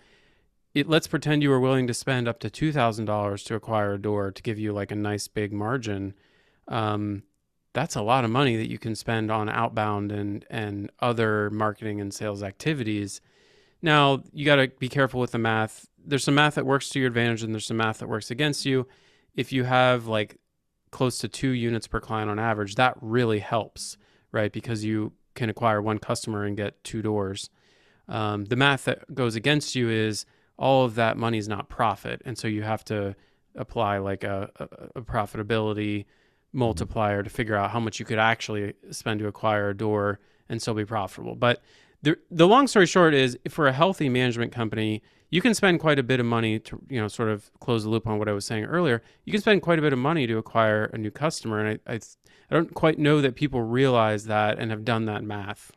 let's pretend you were willing to spend up to $2,000 to acquire a door to give you like a nice big margin. That's a lot of money that you can spend on outbound and other marketing and sales activities. Now, you got to be careful with the math. There's some math that works to your advantage and there's some math that works against you. If you have like close to 2 units per client on average, that really helps, right? Because you can acquire one customer and get two doors. The math that goes against you is all of that money is not profit. And so you have to apply like a profitability multiplier to figure out how much you could actually spend to acquire a door and still be profitable. But the long story short is, for a healthy management company, you can spend quite a bit of money to, sort of close the loop on what I was saying earlier. You can spend quite a bit of money to acquire a new customer. And I don't quite know that people realize that and have done that math.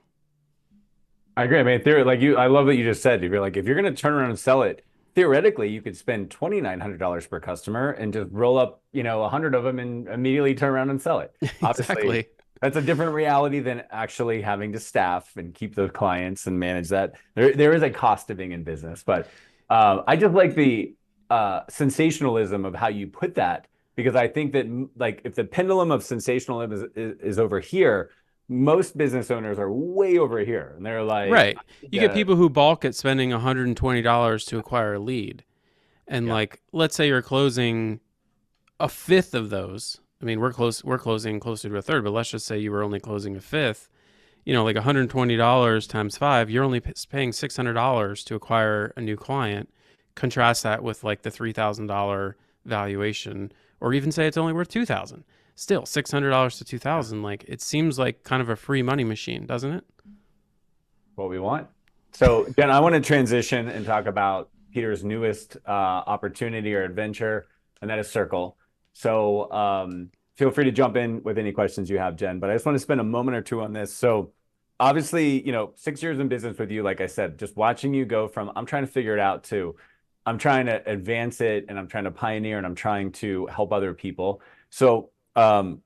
I agree. I mean, I love what you just said. If you're going to turn around and sell it, theoretically, you could spend $2,900 per customer and just roll up, 100 of them and immediately turn around and sell it. Obviously, Exactly. that's a different reality than actually having to staff and keep those clients and manage that. There is a cost to being in business, but I just like the sensationalism of how you put that, because I think that like if the pendulum of sensationalism is over here, most business owners are way over here, and they're like, Right. You get people who balk at spending $120 to acquire a lead. And like, let's say you're closing a fifth of those. I mean, we're closing closer to a third, but let's just say you were only closing a fifth. Like $120 times 5, you're only paying $600 to acquire a new client. Contrast that with like the $3,000 valuation, or even say it's only worth $2,000. Still $600 to $2,000. Like, it seems like kind of a free money machine, doesn't it? what we want. So, Jen, I want to transition and talk about Peter's newest opportunity or adventure, and that is Circle. So feel free to jump in with any questions you have, Jen, but I just want to spend a moment or two on this. So obviously, 6 years in business with you, like I said, just watching you go from I'm trying to figure it out to I'm trying to advance it, and I'm trying to pioneer, and I'm trying to help other people. So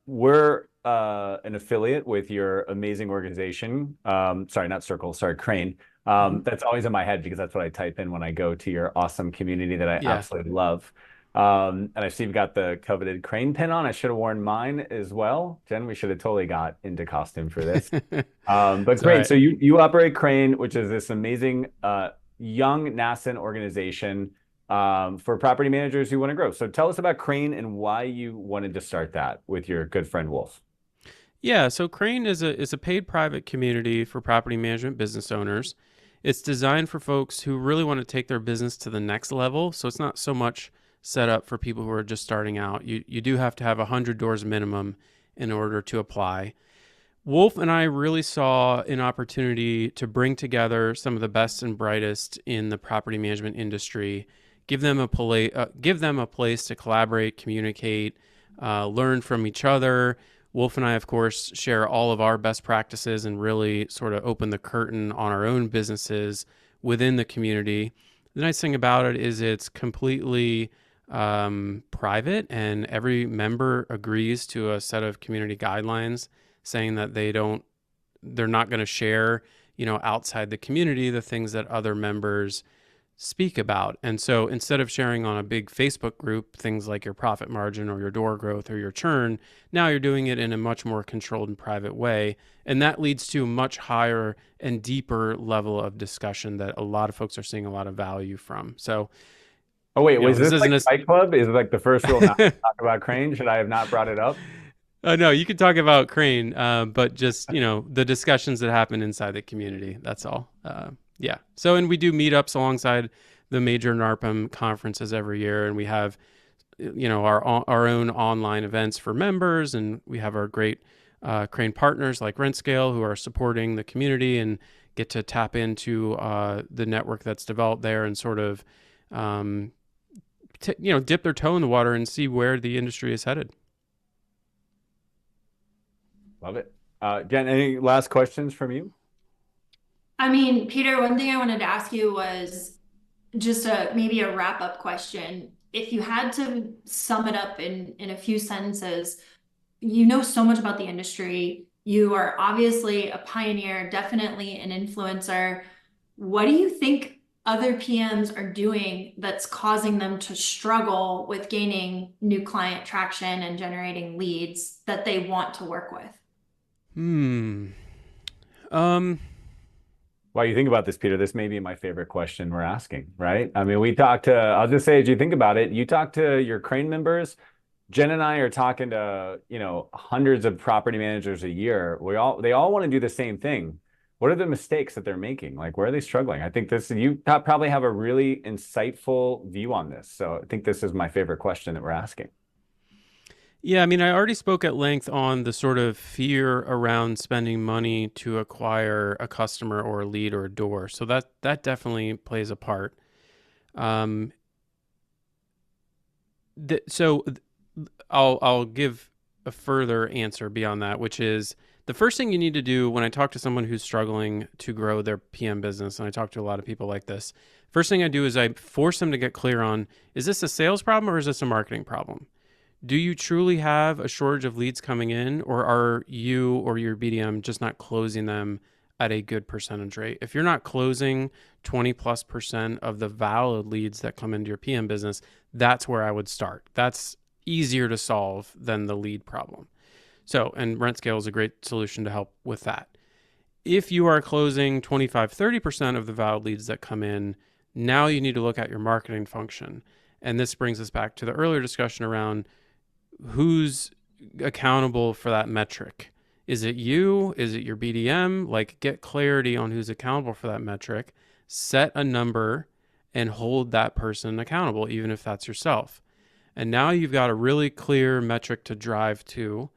we're an affiliate with your amazing organization. Sorry, not Circle, sorry, Crane. That's always in my head because that's what I type in when I go to your awesome community that I absolutely love. And I see you've got the coveted Crane pin on. I should have worn mine as well. Jen, we should have totally got into costume for this. But great. Right. So you operate Crane, which is this amazing young nascent organization for property managers who want to grow. So tell us about Crane and why you wanted to start that with your good friend Wolf. Yeah, so Crane is a paid private community for property management business owners. It's designed for folks who really want to take their business to the next level. So it's not so much set up for people who are just starting out. You do have to have 100 doors minimum in order to apply. Wolf and I really saw an opportunity to bring together some of the best and brightest in the property management industry, give them a place to collaborate, communicate, learn from each other. Wolf and I, of course, share all of our best practices and really sort of open the curtain on our own businesses within the community. The nice thing about it is it's completely private, and every member agrees to a set of community guidelines saying that they're not going to share, outside the community, the things that other members speak about. And so instead of sharing on a big Facebook group things like your profit margin or your door growth or your churn, now you're doing it in a much more controlled and private way. And that leads to a much higher and deeper level of discussion that a lot of folks are seeing a lot of value from. So, oh wait, was this like Fight Club? Is it like the first rule not to talk about Crane? Should I have not brought it up? No, you can talk about Crane, but just, the discussions that happen inside the community. That's all. Yeah. So, and we do meetups alongside the major NARPM conferences every year. And we have, our own online events for members. And we have our great Crane partners like RentScale who are supporting the community and get to tap into the network that's developed there and sort of, dip their toe in the water and see where the industry is headed. Love it. Jen, any last questions from you? I mean, Peter, one thing I wanted to ask you was just maybe a wrap-up question. If you had to sum it up in a few sentences, you know so much about the industry. You are obviously a pioneer, definitely an influencer. What do you think other PMs are doing that's causing them to struggle with gaining new client traction and generating leads that they want to work with? While you think about this, Peter, this may be my favorite question we're asking, right? I mean, I'll just say, as you think about it, you talk to your Crane members, Jen and I are talking to, hundreds of property managers a year. They all want to do the same thing. What are the mistakes that they're making? Like, where are they struggling? I think you probably have a really insightful view on this. So I think this is my favorite question that we're asking. Yeah, I mean, I already spoke at length on the sort of fear around spending money to acquire a customer or a lead or a door. So that definitely plays a part. Um, so I'll give a further answer beyond that, which is the first thing you need to do when I talk to someone who's struggling to grow their PM business, and I talk to a lot of people like this. First thing I do is I force them to get clear on, is this a sales problem or is this a marketing problem? Do you truly have a shortage of leads coming in, or are you or your BDM just not closing them at a good percentage rate? If you're not closing 20+% of the valid leads that come into your PM business, that's where I would start. That's easier to solve than the lead problem. So, and RentScale is a great solution to help with that. If you are closing 25-30% of the valid leads that come in, now you need to look at your marketing function. And this brings us back to the earlier discussion around who's accountable for that metric. Is it you? Is it your BDM? Like, get clarity on who's accountable for that metric, set a number, and hold that person accountable, even if that's yourself. And now you've got a really clear metric to drive to.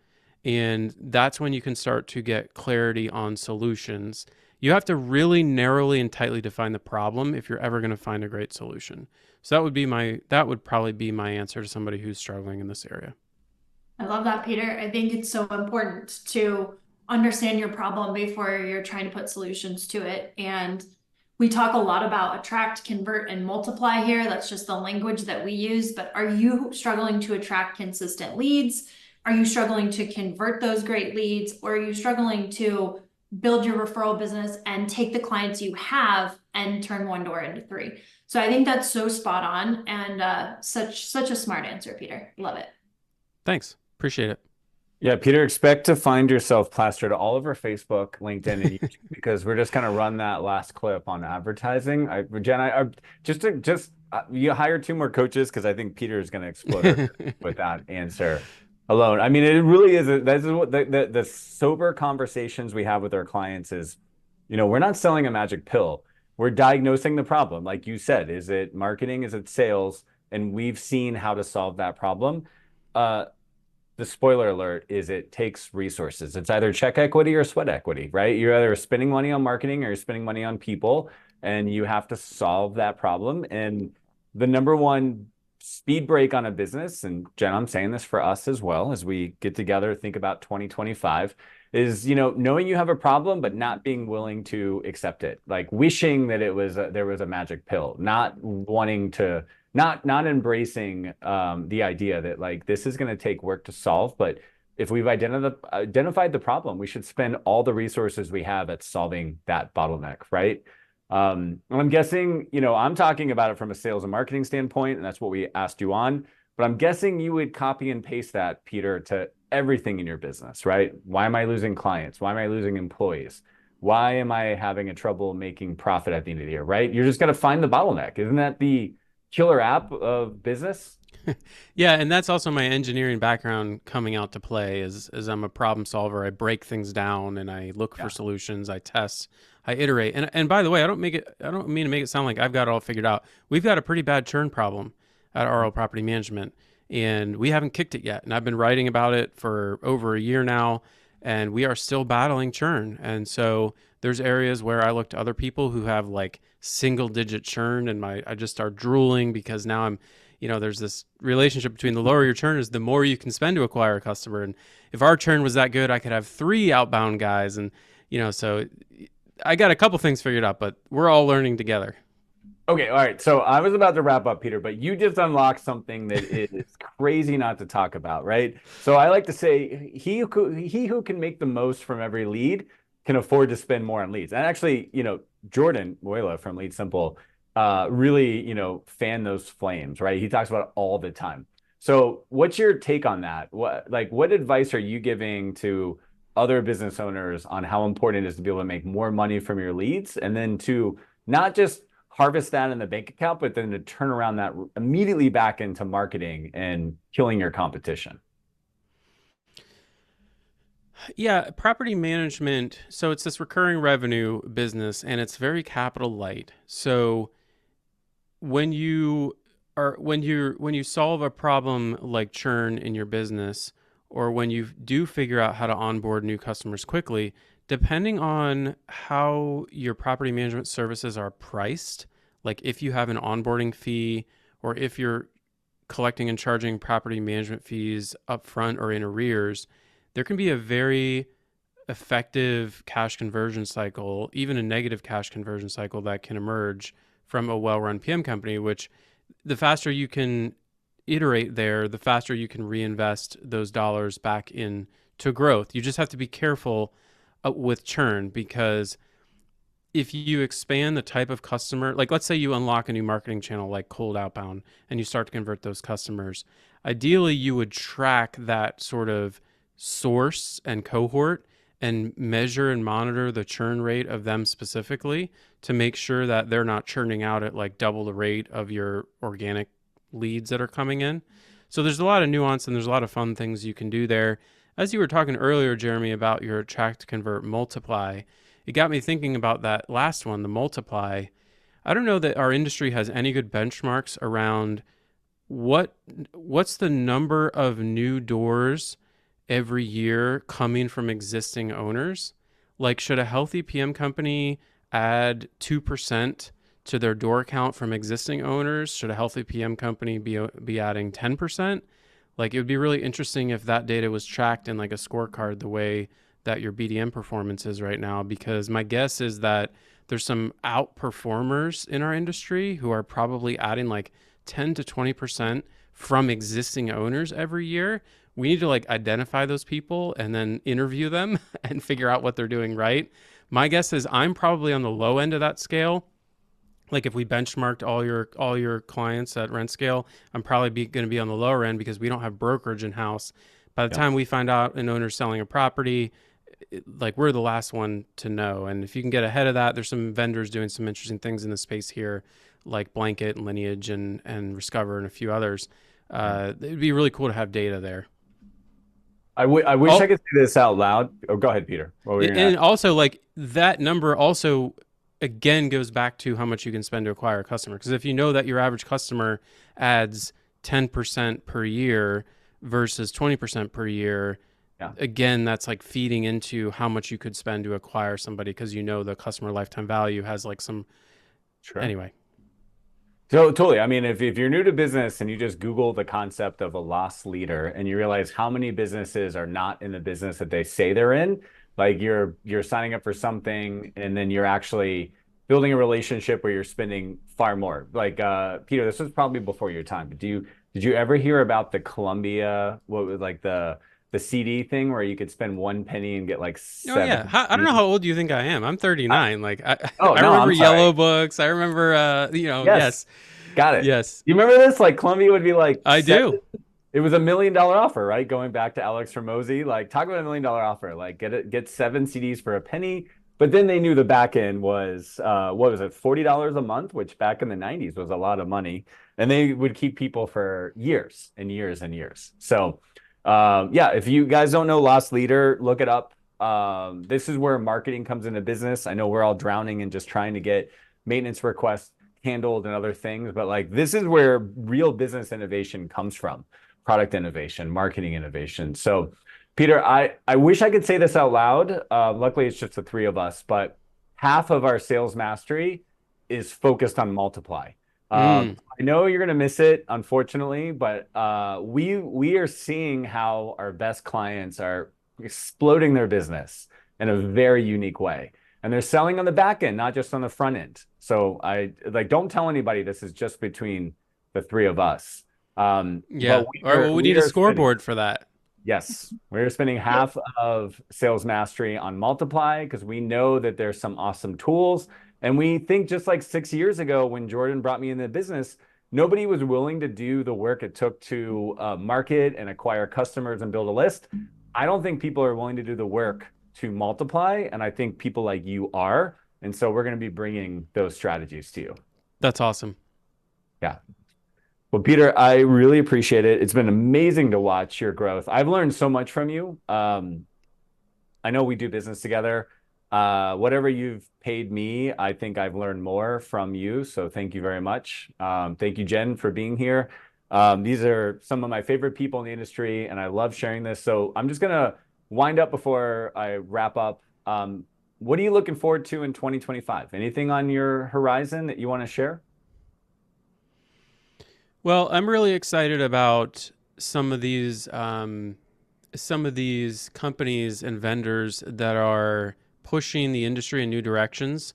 And that's when you can start to get clarity on solutions. You have to really narrowly and tightly define the problem if you're ever going to find a great solution. So that would probably be my answer to somebody who's struggling in this area. I love that, Peter. I think it's so important to understand your problem before you're trying to put solutions to it. And we talk a lot about attract, convert, and multiply here. That's just the language that we use. But are you struggling to attract consistent leads? Are you struggling to convert those great leads? Or are you struggling to build your referral business and take the clients you have and turn one door into three? So I think that's so spot on, and such a smart answer, Peter. Love it. Thanks. Appreciate it. Yeah, Peter, expect to find yourself plastered all over Facebook, LinkedIn, and YouTube because we're just going to run that last clip on advertising. Jen, you hire 2 more coaches because I think Peter is going to explode with that answer alone. I mean, it really is. This is what the sober conversations we have with our clients is, we're not selling a magic pill. We're diagnosing the problem. Like you said, is it marketing? Is it sales? And we've seen how to solve that problem. The spoiler alert is it takes resources. It's either check equity or sweat equity, right? You're either spending money on marketing or you're spending money on people, and you have to solve that problem. And the number one speed break on a business, and Jen, I'm saying this for us as well, as we get together, think about 2025, is, knowing you have a problem, but not being willing to accept it. Like wishing that there was a magic pill, not wanting to, not embracing the idea that like this is going to take work to solve, but if we've identified the problem, we should spend all the resources we have at solving that bottleneck, right? I'm guessing, I'm talking about it from a sales and marketing standpoint, and that's what we asked you on, but I'm guessing you would copy and paste that, Peter, to everything in your business, right? Why am I losing clients? Why am I losing employees? Why am I having a trouble making profit at the end of the year, right? You're just going to find the bottleneck. Isn't that the killer app of business? Yeah, and that's also my engineering background coming out to play as I'm a problem solver. I break things down and I look for solutions, I test, I iterate. And by the way, I don't mean to make it sound like I've got it all figured out. We've got a pretty bad churn problem at RL Property Management, and we haven't kicked it yet. And I've been writing about it for over a year now, and we are still battling churn. And so there's areas where I look to other people who have like single digit churn, and I just start drooling because now I'm, there's this relationship between the lower your churn is, the more you can spend to acquire a customer. And if our churn was that good, I could have 3 outbound guys. And, so I got a couple things figured out, but we're all learning together. Okay, all right. So I was about to wrap up, Peter, but you just unlocked something that is crazy not to talk about, right? So I like to say he who can make the most from every lead can afford to spend more on leads. And actually, Jordan Moyla from Lead Simple really, fan those flames, right? He talks about it all the time. So what's your take on that? What advice are you giving to other business owners on how important it is to be able to make more money from your leads, and then to not just harvest that in the bank account, but then to turn around that immediately back into marketing and killing your competition? Yeah, property management. So it's this recurring revenue business and it's very capital light. So when you when you solve a problem like churn in your business, or when you do figure out how to onboard new customers quickly, depending on how your property management services are priced, like if you have an onboarding fee or if you're collecting and charging property management fees upfront or in arrears, there can be a very effective cash conversion cycle, even a negative cash conversion cycle that can emerge from a well-run PM company, which the faster you can iterate there, the faster you can reinvest those dollars back into growth. You just have to be careful with churn, because if you expand the type of customer, like let's say you unlock a new marketing channel like cold outbound and you start to convert those customers, ideally you would track that sort of source and cohort and measure and monitor the churn rate of them specifically to make sure that they're not churning out at like double the rate of your organic leads that are coming in. So there's a lot of nuance and there's a lot of fun things you can do there. As you were talking earlier, Jeremy, about your attract, convert, multiply, it got me thinking about that last one, the multiply. I don't know that our industry has any good benchmarks around what's the number of new doors every year coming from existing owners. Like, should a healthy PM company add 2% to their door count from existing owners? Should a healthy PM company be adding 10%? Like, it would be really interesting if that data was tracked in like a scorecard the way that your BDM performance is right now, because my guess is that there's some outperformers in our industry who are probably adding like 10 to 20% from existing owners every year. We need to like identify those people and then interview them and figure out what they're doing right. My guess is I'm probably on the low end of that scale. Like if we benchmarked all your clients at RentScale, I'm probably going to be on the lower end because we don't have brokerage in house. By the time we find out an owner's selling a property, like we're the last one to know. And if you can get ahead of that, there's some vendors doing some interesting things in the space here, like Blanket and Lineage and Discover and a few others. It'd be really cool to have data there. I wish I could say this out loud. Oh, go ahead, Peter. And also, like, that number also, again, goes back to how much you can spend to acquire a customer. Because if you know that your average customer adds 10% per year versus 20% per year, again, that's like feeding into how much you could spend to acquire somebody, because you know the customer lifetime value has like some... Anyway. So totally. I mean, if you're new to business and you just Google the concept of a loss leader and you realize how many businesses are not in the business that they say they're in, like you're signing up for something and then you're actually building a relationship where you're spending far more. Like Peter, this was probably before your time, but did you ever hear about the Columbia, what was like the CD thing where you could spend 1 penny and get like 7? Oh yeah, I don't know how old you think I am. I'm 39. I no, remember Yellow Books. I remember, yes. Got it. Yes. You remember this? Like Columbia would be like, I do. It was $1 million offer, right? Going back to Alex Hormozy, like talk about $1 million offer, like get 7 CDs for a penny. But then they knew the back end was, what was it, $40 a month, which back in the 90s was a lot of money. And they would keep people for years and years and years. So if you guys don't know Loss Leader, look it up. This is where marketing comes into business. I know we're all drowning in just trying to get maintenance requests handled and other things, but like this is where real business innovation comes from: product innovation, marketing innovation. So Peter, I wish I could say this out loud. Luckily it's just the three of us, but half of our sales mastery is focused on multiply. I know you're going to miss it, unfortunately, but we are seeing how our best clients are exploding their business in a very unique way. And they're selling on the back end, not just on the front end. So don't tell anybody this is just between the three of us. We need a scoreboard for that. Yes, we're spending half of sales mastery on multiply because we know that there's some awesome tools. And we think just like 6 years ago when Jordan brought me in the business, nobody was willing to do the work it took to market and acquire customers and build a list. I don't think people are willing to do the work to multiply. And I think people like you are. And so we're going to be bringing those strategies to you. That's awesome. Yeah. Well, Peter, I really appreciate it. It's been amazing to watch your growth. I've learned so much from you. I know we do business together. Whatever you've paid me, I think I've learned more from you. So thank you very much. Thank you, Jen, for being here. These are some of my favorite people in the industry, and I love sharing this. So I'm just going to wind up before I wrap up. What are you looking forward to in 2025? Anything on your horizon that you want to share? Well, I'm really excited about some of these companies and vendors that are pushing the industry in new directions.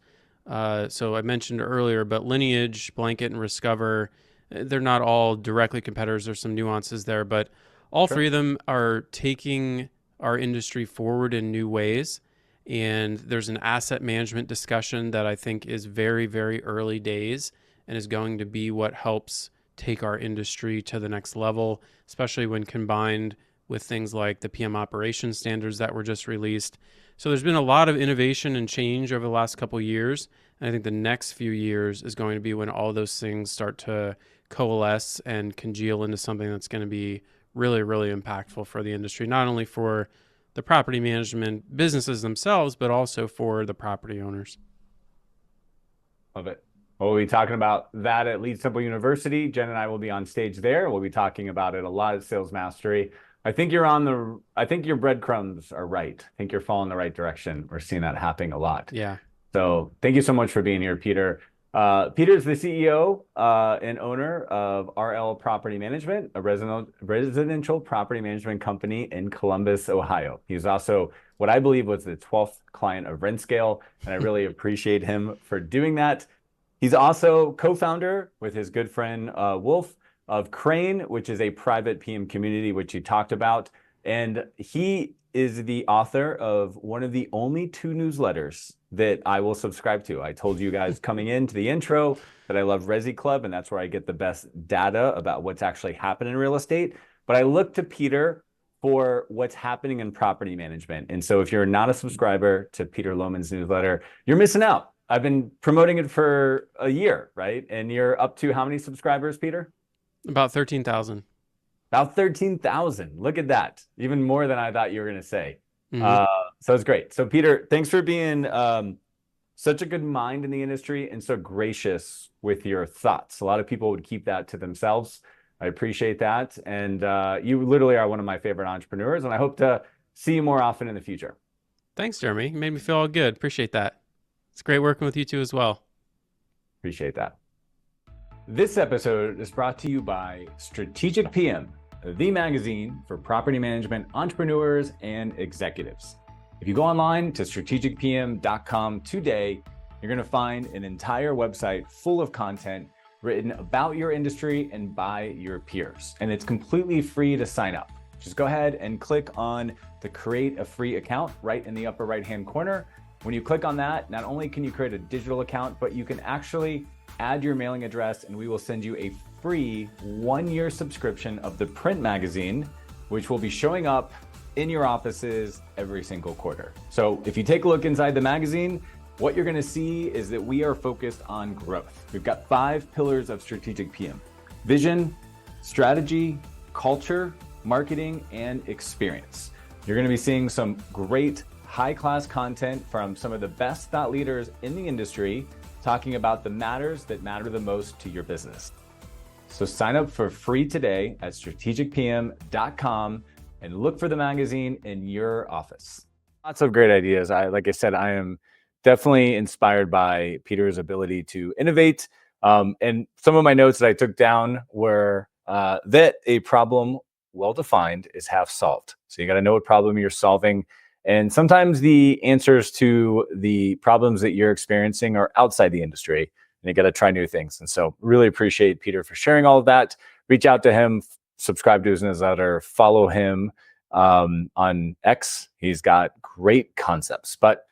So I mentioned earlier, but Lineage, Blanket, and Riscover, they're not all directly competitors. There's some nuances there, but all three of them are taking our industry forward in new ways. And there's an asset management discussion that I think is very, very early days and is going to be what helps take our industry to the next level, especially when combined with things like the PM operations standards that were just released. So there's been a lot of innovation and change over the last couple of years. And I think the next few years is going to be when all those things start to coalesce and congeal into something that's going to be really, really impactful for the industry, not only for the property management businesses themselves, but also for the property owners. Love it. We'll be talking about that at Lead Simple University. Jen and I will be on stage there. We'll be talking about it a lot at Sales Mastery. I think your breadcrumbs are right. I think you're following the right direction. We're seeing that happening a lot. Yeah. So thank you so much for being here, Peter. Peter is the CEO and owner of RL Property Management, a residential property management company in Columbus, Ohio. He's also what I believe was the 12th client of RentScale, and I really appreciate him for doing that. He's also co-founder with his good friend Wolf of Crane, which is a private PM community, which he talked about. And he is the author of one of the only 2 newsletters that I will subscribe to. I told you guys coming into the intro that I love Resi Club, and that's where I get the best data about what's actually happening in real estate. But I look to Peter for what's happening in property management. And so if you're not a subscriber to Peter Lohmann's newsletter, you're missing out. I've been promoting it for a year, right? And you're up to how many subscribers, Peter? About 13,000. About 13,000. Look at that. Even more than I thought you were going to say. Mm-hmm. So it's great. So Peter, thanks for being such a good mind in the industry and so gracious with your thoughts. A lot of people would keep that to themselves. I appreciate that. And you literally are one of my favorite entrepreneurs, and I hope to see you more often in the future. Thanks, Jeremy. You made me feel all good. Appreciate that. It's great working with you too as well. Appreciate that. This episode is brought to you by Strategic PM, the magazine for property management entrepreneurs and executives. If you go online to strategicpm.com today, you're going to find an entire website full of content written about your industry and by your peers. And it's completely free to sign up. Just go ahead and click on the create a free account right in the upper right-hand corner. When you click on that, not only can you create a digital account, but you can actually add your mailing address, and we will send you a free 1-year subscription of the print magazine, which will be showing up in your offices every single quarter. So if you take a look inside the magazine, what you're going to see is that we are focused on growth. We've got 5 pillars of Strategic PM: vision, strategy, culture, marketing, and experience. You're going to be seeing some great high-class content from some of the best thought leaders in the industry talking about the matters that matter the most to your business. So sign up for free today at strategicpm.com and look for the magazine in your office. Lots of great ideas. Like I said, I am definitely inspired by Peter's ability to innovate. And some of my notes that I took down were that a problem well-defined is half solved. So you got to know what problem you're solving. And sometimes the answers to the problems that you're experiencing are outside the industry, and you got to try new things. And so really appreciate Peter for sharing all of that. Reach out to him, subscribe to his newsletter, follow him on X. He's got great concepts. But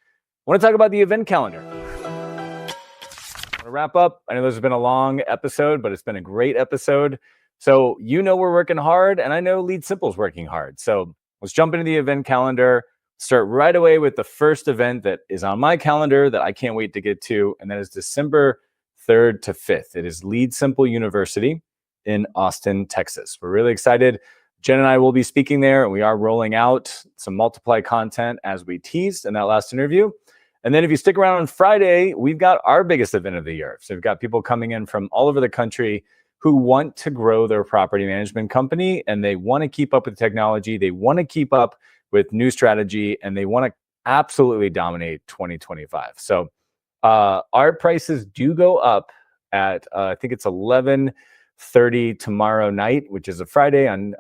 I want to talk about the event calendar. I want to wrap up. I know this has been a long episode, but it's been a great episode. So we're working hard, and I know Lead Simple's working hard. So let's jump into the event calendar. Start right away with the first event that is on my calendar that I can't wait to get to, and that is December 3rd to 5th. It is Lead Simple University in Austin, Texas. We're really excited. Jen and I will be speaking there, and we are rolling out some Multiply content as we teased in that last interview. And then if you stick around on Friday, we've got our biggest event of the year. So we've got people coming in from all over the country who want to grow their property management company, and they want to keep up with technology. They want to keep up with new strategy, and they want to absolutely dominate 2025. So our prices do go up at, I think it's 11:30 tomorrow night, which is a Friday on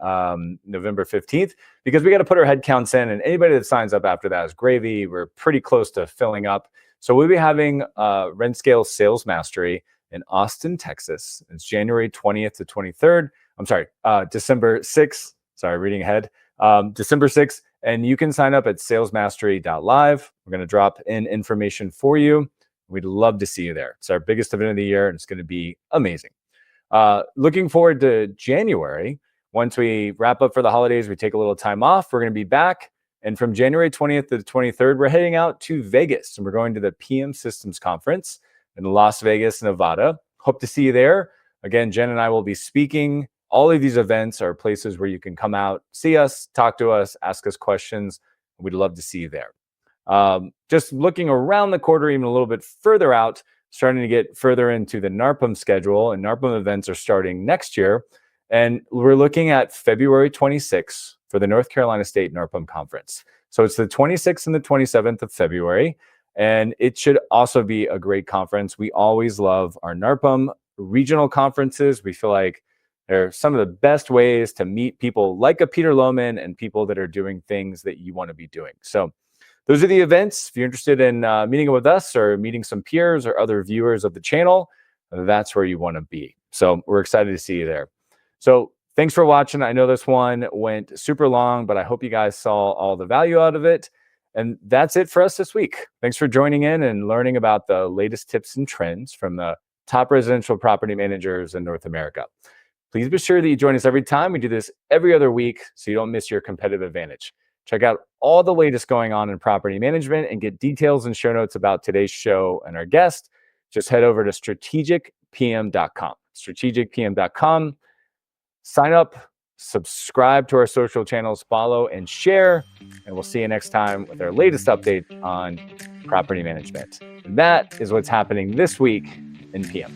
November 15th, because we got to put our head counts in, and anybody that signs up after that is gravy. We're pretty close to filling up. So we'll be having RentScale Sales Mastery in Austin, Texas. It's January 20th to 23rd. I'm sorry, December 6th. Sorry, reading ahead. December 6th. And you can sign up at salesmastery.live. We're going to drop in information for you. We'd love to see you there. It's our biggest event of the year, and it's going to be amazing. Looking forward to January. Once we wrap up for the holidays, we take a little time off. We're going to be back. And from January 20th to the 23rd, we're heading out to Vegas, and we're going to the PM Systems Conference in Las Vegas, Nevada. Hope to see you there. Again, Jen and I will be speaking. All of these events are places where you can come out, see us, talk to us, ask us questions. We'd love to see you there. Just looking around the quarter, even a little bit further out, starting to get further into the NARPM schedule, and NARPM events are starting next year. And we're looking at February 26th for the North Carolina State NARPM Conference. So it's the 26th and the 27th of February. And it should also be a great conference. We always love our NARPM regional conferences. We feel like they're some of the best ways to meet people like a Peter Lohmann and people that are doing things that you want to be doing. So those are the events. If you're interested in meeting with us or meeting some peers or other viewers of the channel, that's where you want to be. So we're excited to see you there. So thanks for watching. I know this one went super long, but I hope you guys saw all the value out of it. And that's it for us this week. Thanks for joining in and learning about the latest tips and trends from the top residential property managers in North America. Please be sure that you join us every time. We do this every other week so you don't miss your competitive advantage. Check out all the latest going on in property management and get details and show notes about today's show and our guest. Just head over to strategicpm.com. Strategicpm.com. Sign up, subscribe to our social channels, follow and share, and we'll see you next time with our latest update on property management. And that is what's happening this week in PM.